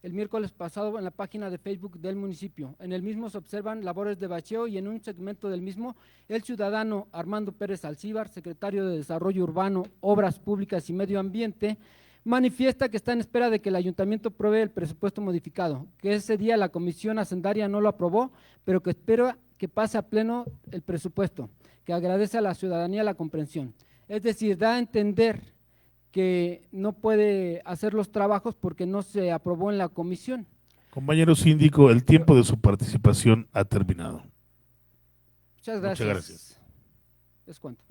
el miércoles pasado en la página de Facebook del municipio. En el mismo se observan labores de bacheo y en un segmento del mismo, el ciudadano Armando Pérez Alcíbar, secretario de Desarrollo Urbano, Obras Públicas y Medio Ambiente, manifiesta que está en espera de que el ayuntamiento apruebe el presupuesto modificado, que ese día la comisión hacendaria no lo aprobó, pero que espera que pase a pleno el presupuesto, que agradece a la ciudadanía la comprensión. Es decir, da a entender que no puede hacer los trabajos porque no se aprobó en la comisión. Compañero síndico, el tiempo de su participación ha terminado. Muchas gracias. Muchas gracias. Es cuanto.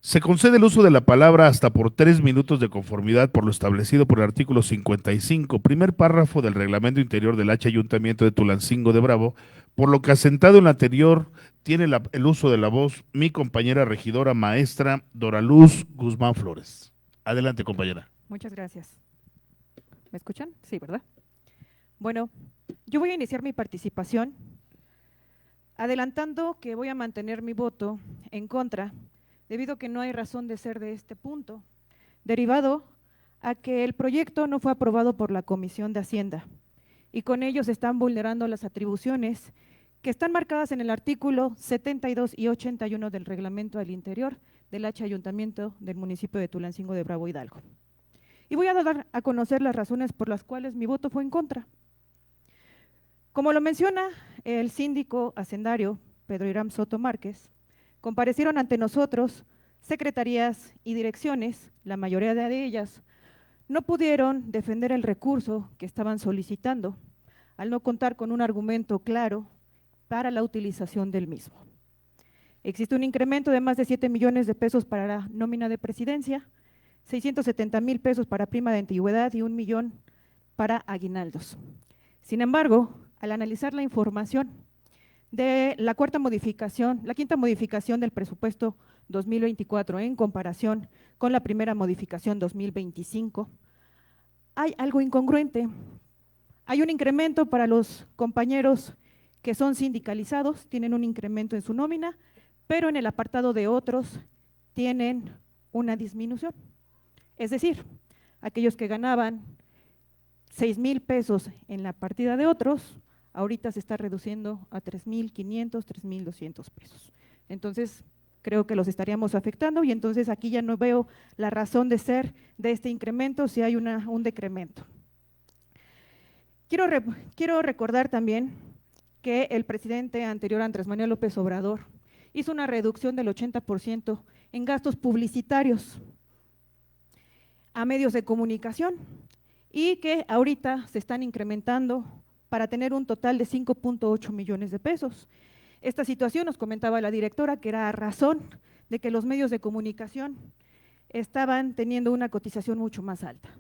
Se concede el uso de la palabra hasta por 3 minutos de conformidad por lo establecido por el artículo 55, primer párrafo del reglamento interior del H Ayuntamiento de Tulancingo de Bravo, por lo que asentado en lo anterior tiene el uso de la voz mi compañera regidora maestra Doraluz Guzmán Flores. Adelante, compañera. Muchas gracias. ¿Me escuchan? Sí, ¿verdad? Bueno, yo voy a iniciar mi participación adelantando que voy a mantener mi voto en contra, debido a que no hay razón de ser de este punto, derivado a que el proyecto no fue aprobado por la Comisión de Hacienda y con ello se están vulnerando las atribuciones que están marcadas en el artículo 72 y 81 del Reglamento al Interior del H Ayuntamiento del municipio de Tulancingo de Bravo, Hidalgo. Y voy a dar a conocer las razones por las cuales mi voto fue en contra. Como lo menciona el síndico hacendario Pedro Irán Soto Márquez, comparecieron ante nosotros secretarías y direcciones, la mayoría de ellas no pudieron defender el recurso que estaban solicitando, al no contar con un argumento claro para la utilización del mismo. Existe un incremento de más de 7 millones de pesos para la nómina de presidencia, 670,000 pesos para prima de antigüedad y 1 millón para aguinaldos. Sin embargo, al analizar la información de la quinta modificación del presupuesto 2024 en comparación con la primera modificación 2025, hay algo incongruente. Hay un incremento para los compañeros que son sindicalizados, tienen un incremento en su nómina, pero en el apartado de otros tienen una disminución. Es decir, aquellos que ganaban 6,000 pesos en la partida de otros, ahorita se está reduciendo a 3,500, 3,200 pesos. Entonces, creo que los estaríamos afectando y entonces aquí ya no veo la razón de ser de este incremento si hay un decremento. Quiero recordar también que el presidente anterior, Andrés Manuel López Obrador, hizo una reducción del 80% en gastos publicitarios a medios de comunicación y que ahorita se están incrementando para tener un total de 5.8 millones de pesos. Esta situación, nos comentaba la directora, que era a razón de que los medios de comunicación estaban teniendo una cotización mucho más alta.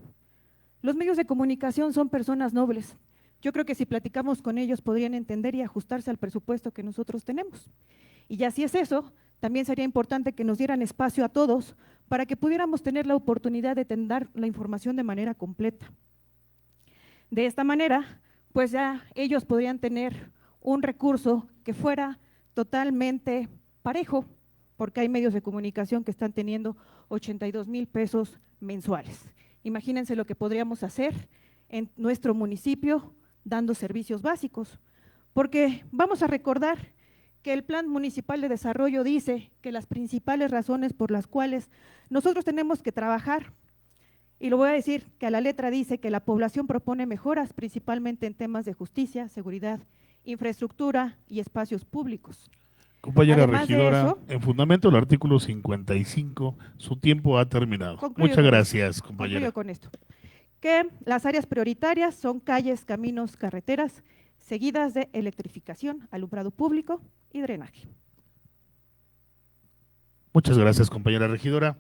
Los medios de comunicación son personas nobles. Yo creo que si platicamos con ellos podrían entender y ajustarse al presupuesto que nosotros tenemos. Y ya si es eso, también sería importante que nos dieran espacio a todos para que pudiéramos tener la oportunidad de dar la información de manera completa. De esta manera, pues ya ellos podrían tener un recurso que fuera totalmente parejo, porque hay medios de comunicación que están teniendo 82,000 pesos mensuales. Imagínense lo que podríamos hacer en nuestro municipio dando servicios básicos, porque vamos a recordar que el Plan Municipal de Desarrollo dice que las principales razones por las cuales nosotros tenemos que trabajar, y lo voy a decir que a la letra dice que la población propone mejoras principalmente en temas de justicia, seguridad, infraestructura y espacios públicos. Compañera Además de regidora, eso, en fundamento del artículo 55, su tiempo ha terminado. Concluyo Muchas con gracias, esto, compañera. concluyo con esto. Que las áreas prioritarias son calles, caminos, carreteras, seguidas de electrificación, alumbrado público y drenaje. Muchas gracias, compañera regidora.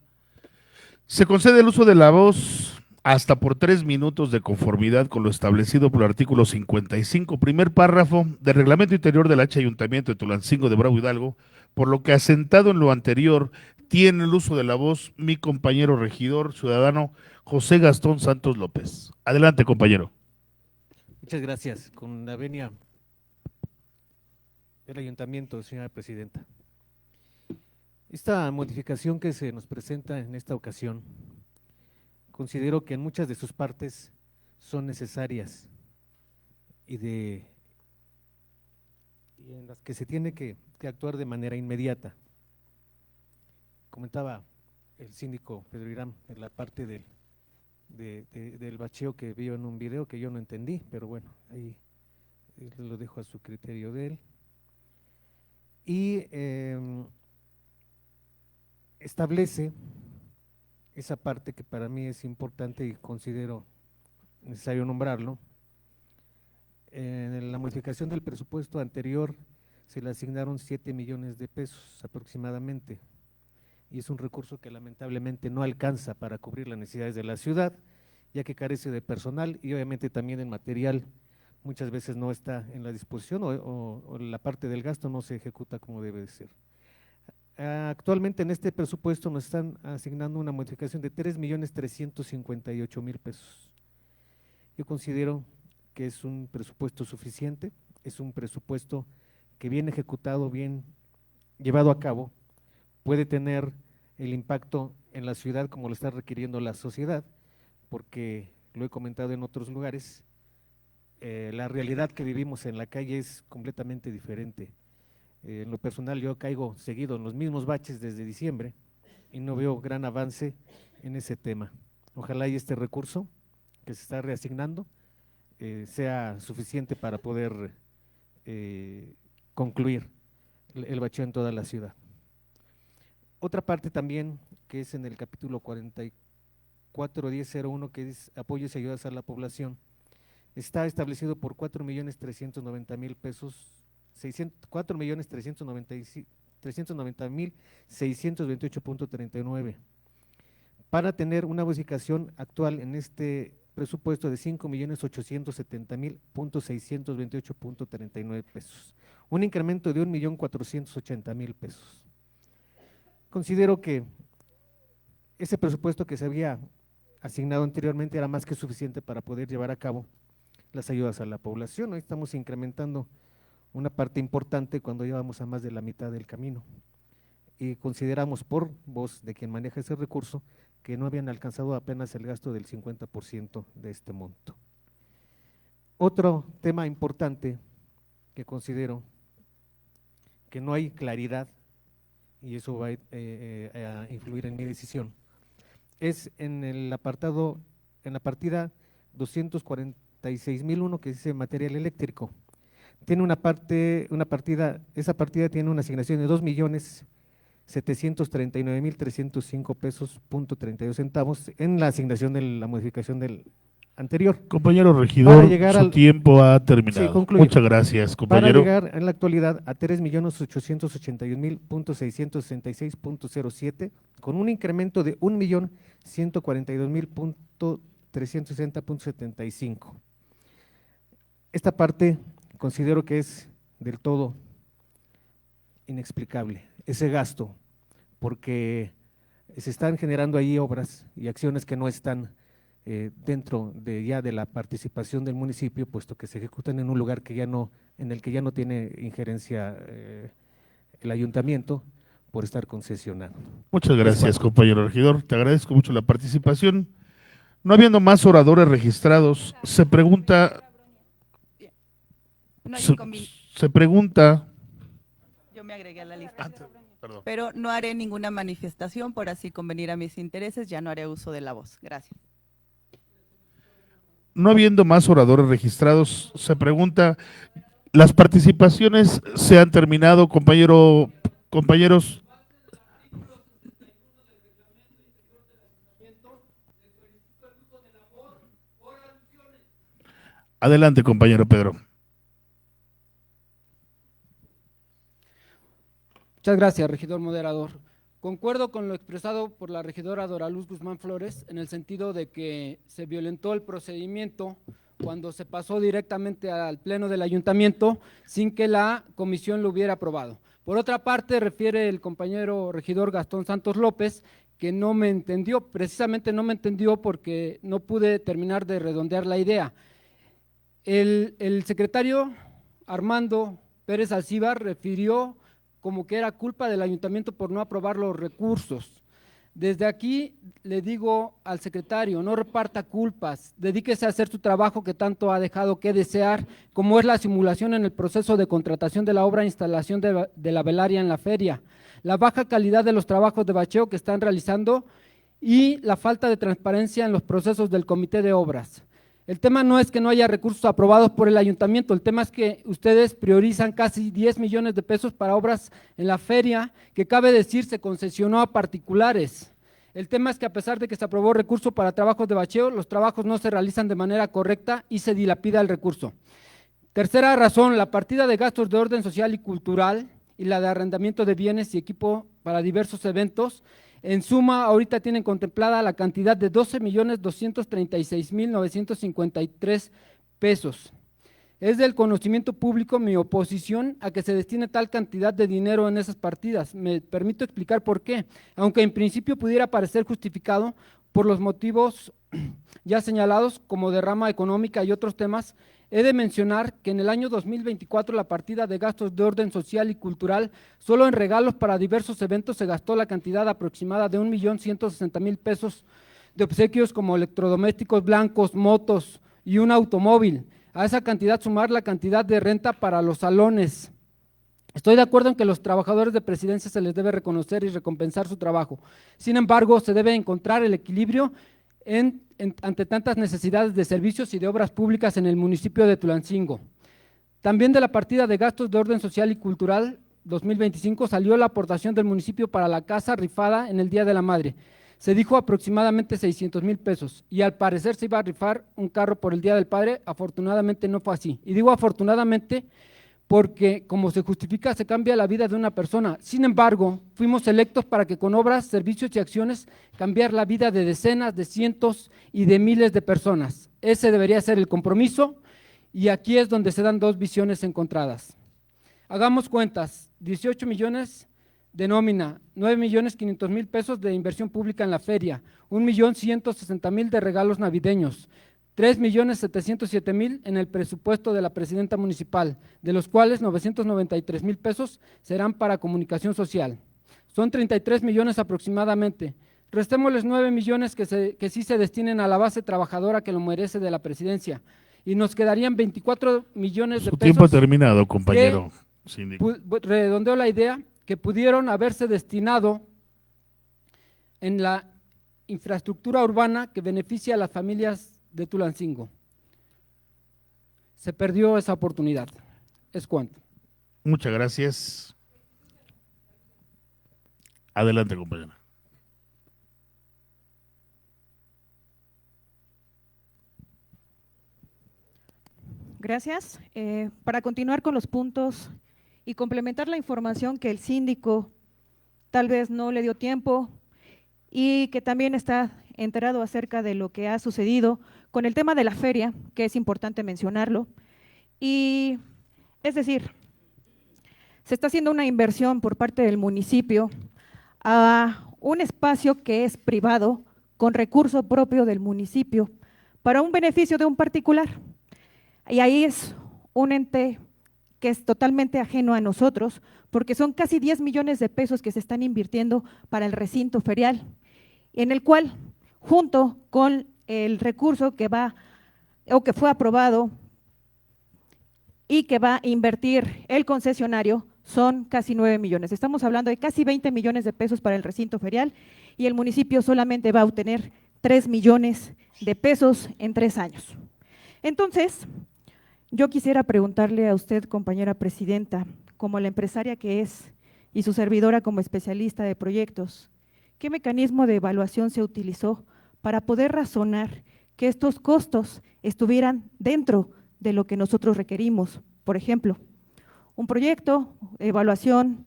Se concede el uso de la voz hasta por 3 minutos de conformidad con lo establecido por el artículo 55, primer párrafo del Reglamento Interior del H Ayuntamiento de Tulancingo de Bravo Hidalgo, por lo que asentado en lo anterior, tiene el uso de la voz mi compañero regidor ciudadano José Gastón Santos López. Adelante, compañero. Muchas gracias. Con la venia del Ayuntamiento, señora Presidenta. Esta modificación que se nos presenta en esta ocasión, considero que en muchas de sus partes son necesarias y en las que se tiene que actuar de manera inmediata. Comentaba el síndico Pedro Irán en la parte del bacheo que vio en un video que yo no entendí, pero bueno, ahí lo dejo a su criterio de él. Y establece esa parte que para mí es importante y considero necesario nombrarlo. En la modificación del presupuesto anterior se le asignaron 7 millones de pesos aproximadamente, y es un recurso que lamentablemente no alcanza para cubrir las necesidades de la ciudad, ya que carece de personal y obviamente también el material muchas veces no está en la disposición o la parte del gasto no se ejecuta como debe de ser. Actualmente en este presupuesto nos están asignando una modificación de 3,358,000 pesos. Yo considero que es un presupuesto suficiente, es un presupuesto que bien ejecutado, bien llevado a cabo, puede tener el impacto en la ciudad como lo está requiriendo la sociedad, porque lo he comentado en otros lugares, la realidad que vivimos en la calle es completamente diferente. En lo personal yo caigo seguido en los mismos baches desde diciembre y no veo gran avance en ese tema. Ojalá y este recurso que se está reasignando sea suficiente para poder concluir el bacheo en toda la ciudad. Otra parte también que es en el capítulo 441001, que es apoyos y ayudas a la población, está establecido por 4,390,000 pesos, 4,390,628.39, para tener una bonificación actual en este presupuesto de 5,870,628.39 pesos, un incremento de 1,480,000 pesos. Considero que ese presupuesto que se había asignado anteriormente era más que suficiente para poder llevar a cabo las ayudas a la población. Hoy estamos incrementando una parte importante cuando llevamos a más de la mitad del camino. Y consideramos por voz de quien maneja ese recurso que no habían alcanzado apenas el gasto del 50% de este monto. Otro tema importante que considero que no hay claridad, y eso va a influir en mi decisión, es en el apartado, en la partida 246.001 que dice material eléctrico. Tiene una partida, esa partida tiene una asignación de 2.739.305 pesos punto 32 centavos en la asignación de la modificación del anterior. Compañero regidor, su tiempo ha terminado. Sí, concluyo. Muchas gracias, compañero. Para llegar en la actualidad a 3.881.666.07 con un incremento de 1.142.360.75. Esta parte considero que es del todo inexplicable, ese gasto, porque se están generando ahí obras y acciones que no están dentro de ya de la participación del municipio, puesto que se ejecutan en un lugar que ya no, en el que ya no tiene injerencia el ayuntamiento por estar concesionado. Muchas gracias, compañero regidor, te agradezco mucho la participación. No habiendo más oradores registrados, se pregunta, Yo me agregué a la lista. Pero no haré ninguna manifestación por así convenir a mis intereses, ya no haré uso de la voz. Gracias. No habiendo más oradores registrados, se pregunta, ¿las participaciones se han terminado, compañeros? Adelante, compañero Pedro. Muchas gracias, regidor moderador. Concuerdo con lo expresado por la regidora Doraluz Guzmán Flores en el sentido de que se violentó el procedimiento cuando se pasó directamente al pleno del ayuntamiento sin que la comisión lo hubiera aprobado. Por otra parte, refiere el compañero regidor Gastón Santos López que no me entendió, precisamente no me entendió porque no pude terminar de redondear la idea. El secretario Armando Pérez Alcíbar refirió como que era culpa del ayuntamiento por no aprobar los recursos. Desde aquí le digo al secretario, no reparta culpas, dedíquese a hacer su trabajo que tanto ha dejado que desear, como es la simulación en el proceso de contratación de la obra e instalación de la velaria en la feria, la baja calidad de los trabajos de bacheo que están realizando y la falta de transparencia en los procesos del comité de obras. El tema no es que no haya recursos aprobados por el ayuntamiento, el tema es que ustedes priorizan casi 10 millones de pesos para obras en la feria, que cabe decir se concesionó a particulares. El tema es que a pesar de que se aprobó recurso para trabajos de bacheo, los trabajos no se realizan de manera correcta y se dilapida el recurso. Tercera razón, la partida de gastos de orden social y cultural y la de arrendamiento de bienes y equipo para diversos eventos. En suma, ahorita tienen contemplada la cantidad de 12.236.953 pesos. Es del conocimiento público mi oposición a que se destine tal cantidad de dinero en esas partidas. Me permito explicar por qué, aunque en principio pudiera parecer justificado por los motivos ya señalados como derrama económica y otros temas. He de mencionar que en el año 2024 la partida de gastos de orden social y cultural, solo en regalos para diversos eventos se gastó la cantidad aproximada de 1.160.000 pesos de obsequios como electrodomésticos blancos, motos y un automóvil. A esa cantidad sumar la cantidad de renta para los salones. Estoy de acuerdo en que los trabajadores de presidencia se les debe reconocer y recompensar su trabajo. Sin embargo, se debe encontrar el equilibrio ante tantas necesidades de servicios y de obras públicas en el municipio de Tulancingo. También de la partida de gastos de orden social y cultural 2025 salió la aportación del municipio para la casa rifada en el Día de la Madre. Se dijo aproximadamente 600,000 pesos y al parecer se iba a rifar un carro por el Día del Padre. Afortunadamente no fue así. Y digo afortunadamente porque, como se justifica, se cambia la vida de una persona. Sin embargo, fuimos electos para que con obras, servicios y acciones cambiar la vida de decenas, de cientos y de miles de personas. Ese debería ser el compromiso y aquí es donde se dan dos visiones encontradas. Hagamos cuentas, 18 millones de nómina, 9,500,000 pesos de inversión pública en la feria, 1,160,000 de regalos navideños, 3,707,000 en el presupuesto de la presidenta municipal, de los cuales 993,000 pesos serán para comunicación social. Son 33 millones aproximadamente. Restémosles 9 millones que sí se destinen a la base trabajadora que lo merece de la presidencia, y nos quedarían 24 millones de Su pesos. tiempo terminado, compañero síndico. Redondeo la idea, que pudieron haberse destinado en la infraestructura urbana que beneficia a las familias de Tulancingo. Se perdió esa oportunidad. Es cuanto. Muchas gracias. Adelante, compañera. Gracias. Para continuar con los puntos y complementar la información que el síndico tal vez no le dio tiempo y que también está enterado acerca de lo que ha sucedido con el tema de la feria, que es importante mencionarlo. Y es decir, se está haciendo una inversión por parte del municipio a un espacio que es privado con recurso propio del municipio para un beneficio de un particular. Y ahí es un ente que es totalmente ajeno a nosotros, porque son casi 10 millones de pesos que se están invirtiendo para el recinto ferial, en el cual, junto con el recurso que va o que fue aprobado y que va a invertir el concesionario, son casi 9 millones. Estamos hablando de casi 20 millones de pesos para el recinto ferial y el municipio solamente va a obtener 3 millones de pesos en 3 años. Entonces, yo quisiera preguntarle a usted, compañera presidenta, como la empresaria que es y su servidora como especialista de proyectos, ¿qué mecanismo de evaluación se utilizó para poder razonar que estos costos estuvieran dentro de lo que nosotros requerimos? Por ejemplo, un proyecto, evaluación,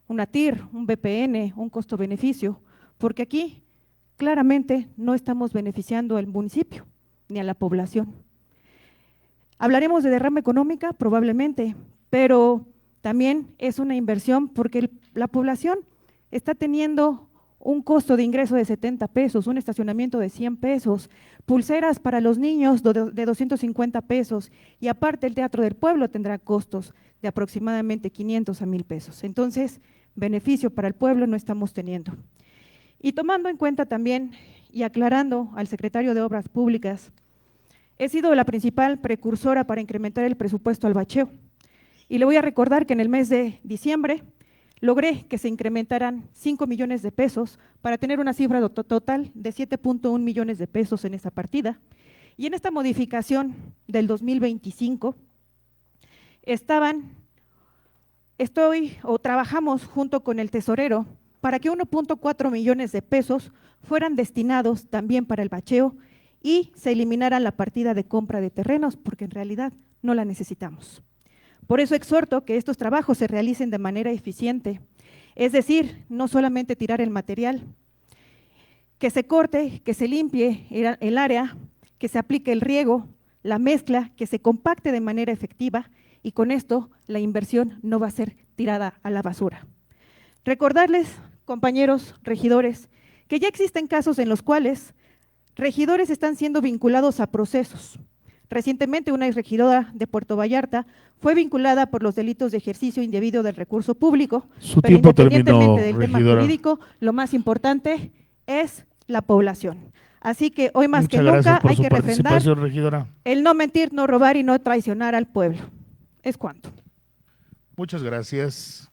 una TIR, un BPN, un costo-beneficio, porque aquí claramente no estamos beneficiando al municipio ni a la población. Hablaremos de derrama económica probablemente, pero también es una inversión porque la población está teniendo un costo de ingreso de 70 pesos, un estacionamiento de 100 pesos, pulseras para los niños de 250 pesos y aparte el Teatro del Pueblo tendrá costos de aproximadamente 500 a 1,000 pesos. Entonces, beneficio para el pueblo no estamos teniendo. Y tomando en cuenta también y aclarando al secretario de Obras Públicas, he sido la principal precursora para incrementar el presupuesto al bacheo y le voy a recordar que en el mes de diciembre logré que se incrementaran 5 millones de pesos para tener una cifra total de 7.1 millones de pesos en esa partida. Y en esta modificación del 2025 trabajamos junto con el tesorero para que 1.4 millones de pesos fueran destinados también para el bacheo y se eliminara la partida de compra de terrenos, porque en realidad no la necesitamos. Por eso exhorto que estos trabajos se realicen de manera eficiente, es decir, no solamente tirar el material, que se corte, que se limpie el área, que se aplique el riego, la mezcla, que se compacte de manera efectiva y con esto la inversión no va a ser tirada a la basura. Recordarles, compañeros regidores, que ya existen casos en los cuales regidores están siendo vinculados a procesos. Recientemente una exregidora de Puerto Vallarta fue vinculada por los delitos de ejercicio indebido del recurso público. Su pero tiempo terminó, independientemente del tema regidora. jurídico, lo más importante es la población. Así que hoy más Muchas que gracias nunca por hay su que refrendar participación, regidora. el no mentir, no robar y no traicionar al pueblo. Es cuanto. Muchas gracias.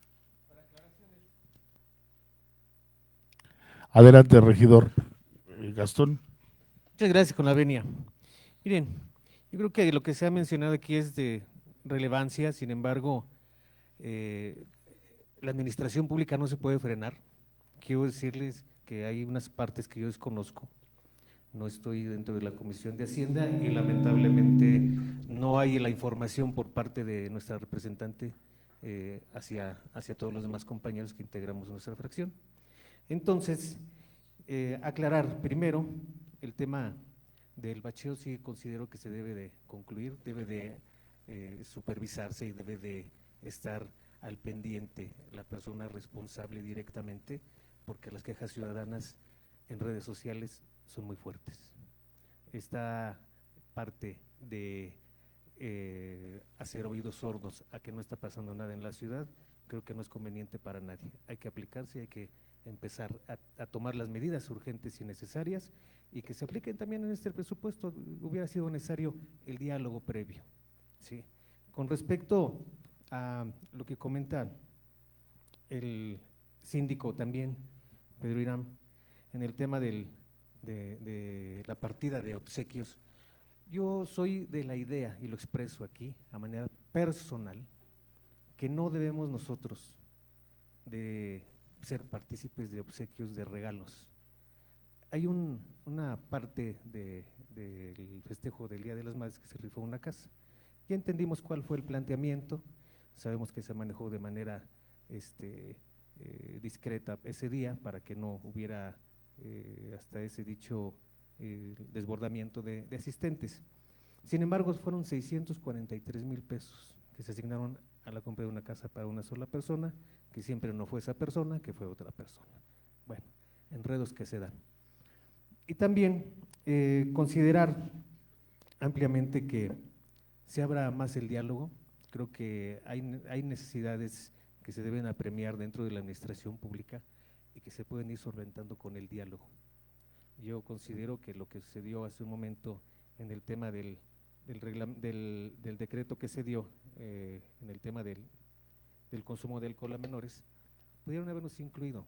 Adelante, regidor. Gastón. Muchas gracias, con la venia. Miren, yo creo que lo que se ha mencionado aquí es de relevancia, sin embargo, la administración pública no se puede frenar. Quiero decirles que hay unas partes que yo desconozco. No estoy dentro de la Comisión de Hacienda y lamentablemente no hay la información por parte de nuestra representante hacia todos los demás compañeros que integramos nuestra fracción. Entonces, aclarar primero el tema del bacheo. Sí considero que se debe de concluir, debe de supervisarse y debe de estar al pendiente la persona responsable directamente, porque las quejas ciudadanas en redes sociales son muy fuertes. Esta parte de hacer oídos sordos a que no está pasando nada en la ciudad, creo que no es conveniente para nadie. Hay que aplicarse, hay que empezar a tomar las medidas urgentes y necesarias y que se apliquen también en este presupuesto. Hubiera sido necesario el diálogo previo, ¿sí? Con respecto a lo que comenta el síndico también, Pedro Irán, en el tema de la partida de obsequios, yo soy de la idea, y lo expreso aquí a manera personal, que no debemos nosotros de ser partícipes de obsequios, de regalos. Hay una parte del festejo del Día de las Madres que se rifó una casa. Ya entendimos cuál fue el planteamiento, sabemos que se manejó de manera discreta ese día para que no hubiera hasta ese dicho desbordamiento de asistentes. Sin embargo, fueron 643,000 pesos que se asignaron a la compra de una casa para una sola persona, que siempre no fue esa persona, que fue otra persona. Bueno, enredos que se dan. Y también considerar ampliamente que se abra más el diálogo. Creo que hay necesidades que se deben apremiar dentro de la administración pública y que se pueden ir solventando con el diálogo. Yo considero que lo que sucedió hace un momento en el tema del decreto que se dio en el tema del consumo de alcohol a menores, pudieron habernos incluido.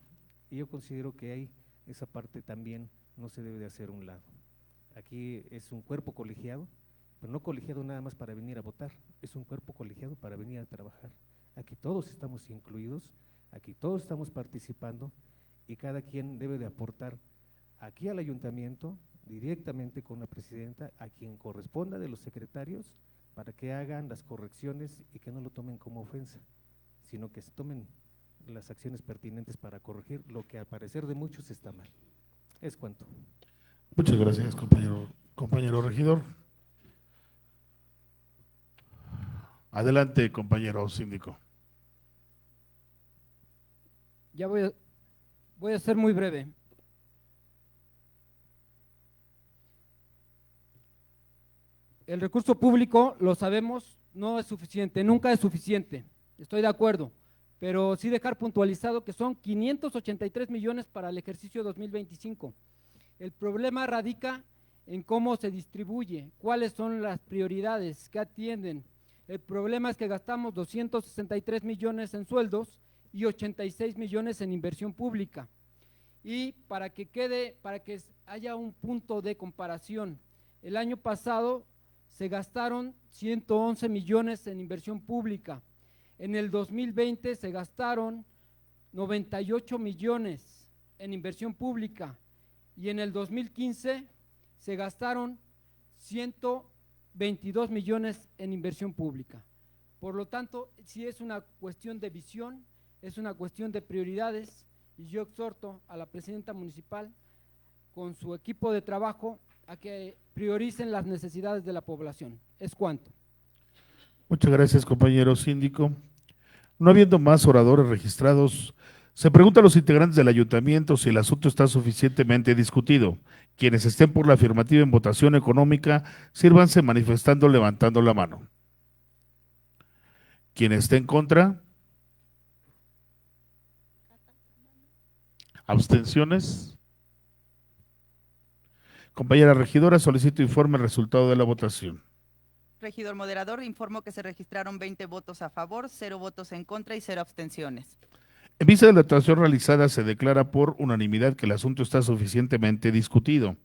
Y yo considero que ahí esa parte también no se debe de hacer a un lado. Aquí es un cuerpo colegiado, pero no colegiado nada más para venir a votar, es un cuerpo colegiado para venir a trabajar. Aquí todos estamos incluidos, aquí todos estamos participando y cada quien debe de aportar aquí al ayuntamiento, directamente con la presidenta, a quien corresponda de los secretarios, para que hagan las correcciones y que no lo tomen como ofensa, sino que se tomen las acciones pertinentes para corregir lo que al parecer de muchos está mal. Es cuanto. Muchas gracias, compañero regidor. Adelante, compañero síndico. Ya voy a ser muy breve. El recurso público, lo sabemos, no es suficiente, nunca es suficiente, estoy de acuerdo, pero sí dejar puntualizado que son 583 millones para el ejercicio 2025. El problema radica en cómo se distribuye, cuáles son las prioridades que atienden. El problema es que gastamos 263 millones en sueldos y 86 millones en inversión pública. Y para que haya un punto de comparación, el año pasado se gastaron 111 millones en inversión pública. En el 2020 se gastaron 98 millones en inversión pública y en el 2015 se gastaron 122 millones en inversión pública. Por lo tanto, sí es una cuestión de visión, es una cuestión de prioridades y yo exhorto a la presidenta municipal con su equipo de trabajo a que prioricen las necesidades de la población. Es cuanto. Muchas gracias, compañero síndico. No habiendo más oradores registrados, se pregunta a los integrantes del ayuntamiento si el asunto está suficientemente discutido. Quienes estén por la afirmativa en votación económica, sírvanse manifestando levantando la mano. Quien esté en contra, abstenciones. Compañera regidora, solicito informe el resultado de la votación. Regidor moderador, informo que se registraron 20 votos a favor, 0 votos en contra y 0 abstenciones. En vista de la votación realizada, se declara por unanimidad que el asunto está suficientemente discutido.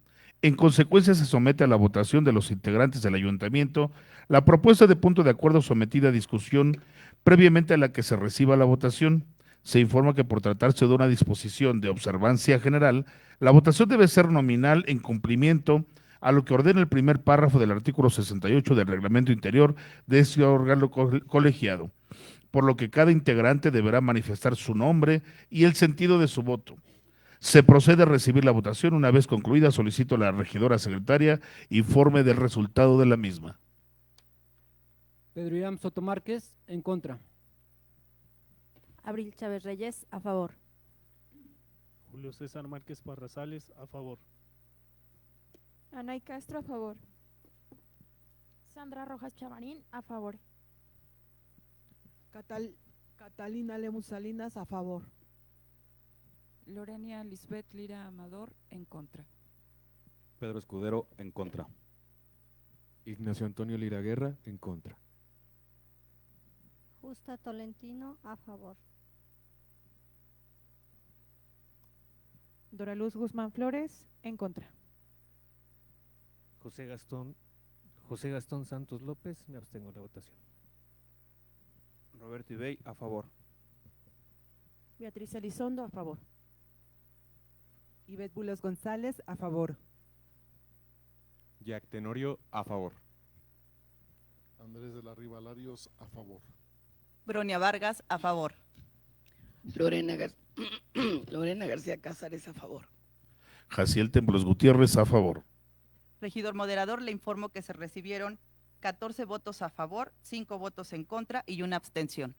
En consecuencia, se somete a la votación de los integrantes del ayuntamiento la propuesta de punto de acuerdo sometida a discusión previamente a la que se reciba la votación. Se informa que por tratarse de una disposición de observancia general, la votación debe ser nominal en cumplimiento a lo que ordena el primer párrafo del artículo 68 del reglamento interior de este órgano colegiado, por lo que cada integrante deberá manifestar su nombre y el sentido de su voto. Se procede a recibir la votación. Una vez concluida, solicito a la regidora secretaria informe del resultado de la misma. Pedro Irán Soto Márquez, en contra. Abril Chávez Reyes, a favor. Julio César Márquez Parrazales, a favor. Anay Castro, a favor. Sandra Rojas Chavarín, a favor. Catalina Lemus Salinas, a favor. Lorena Lisbeth Lira Amador, en contra. Pedro Escudero, en contra. Ignacio Antonio Lira Guerra, en contra. Justa Tolentino, a favor. Dora Luz Guzmán Flores, en contra. José Gastón Santos López, me abstengo en la votación. Roberto Ibey, a favor. Beatriz Elizondo, a favor. Ivette Bulos González, a favor. Jack Tenorio, a favor. Andrés de la Riva Larios, a favor. Bronia Vargas, a favor. Lorena García Cázares, a favor. Jaciel Templos Gutiérrez, a favor. Regidor moderador, le informo que se recibieron 14 votos a favor, 5 votos en contra y una abstención.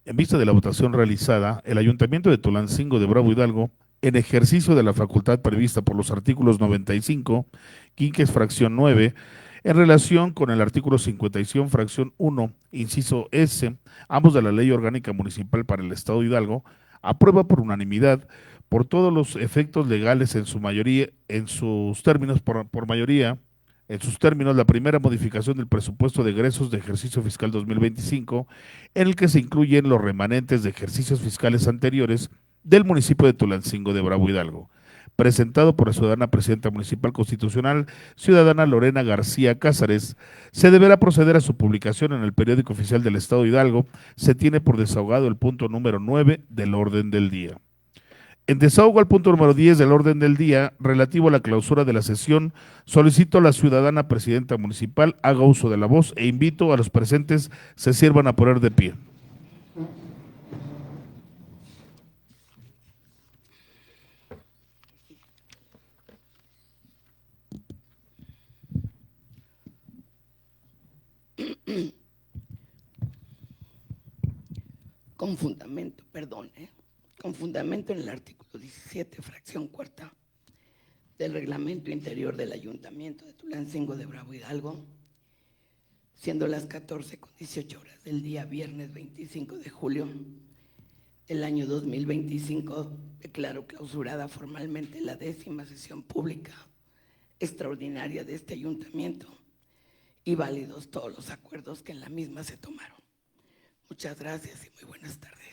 En vista de la votación realizada, el Ayuntamiento de Tulancingo de Bravo Hidalgo, en ejercicio de la facultad prevista por los artículos 95, quinques fracción 9, en relación con el artículo 51, fracción 1, inciso S, ambos de la Ley Orgánica Municipal para el Estado de Hidalgo, aprueba por unanimidad, por todos los efectos legales en su mayoría, en sus términos, en sus términos, la primera modificación del presupuesto de egresos de ejercicio fiscal 2025, en el que se incluyen los remanentes de ejercicios fiscales anteriores del municipio de Tulancingo de Bravo Hidalgo, presentado por la ciudadana presidenta municipal constitucional, ciudadana Lorena García Cázares. Se deberá proceder a su publicación en el periódico oficial del Estado de Hidalgo. Se tiene por desahogado el punto número 9 del orden del día. En desahogo al punto número 10 del orden del día, relativo a la clausura de la sesión, solicito a la ciudadana presidenta municipal haga uso de la voz e invito a los presentes se sirvan a poner de pie. Con fundamento en el artículo 17, fracción cuarta del reglamento interior del Ayuntamiento de Tulancingo de Bravo Hidalgo, siendo las 14:18 del día viernes 25 de julio del año 2025, declaro clausurada formalmente la 10ª sesión pública extraordinaria de este ayuntamiento y válidos todos los acuerdos que en la misma se tomaron. Muchas gracias y muy buenas tardes.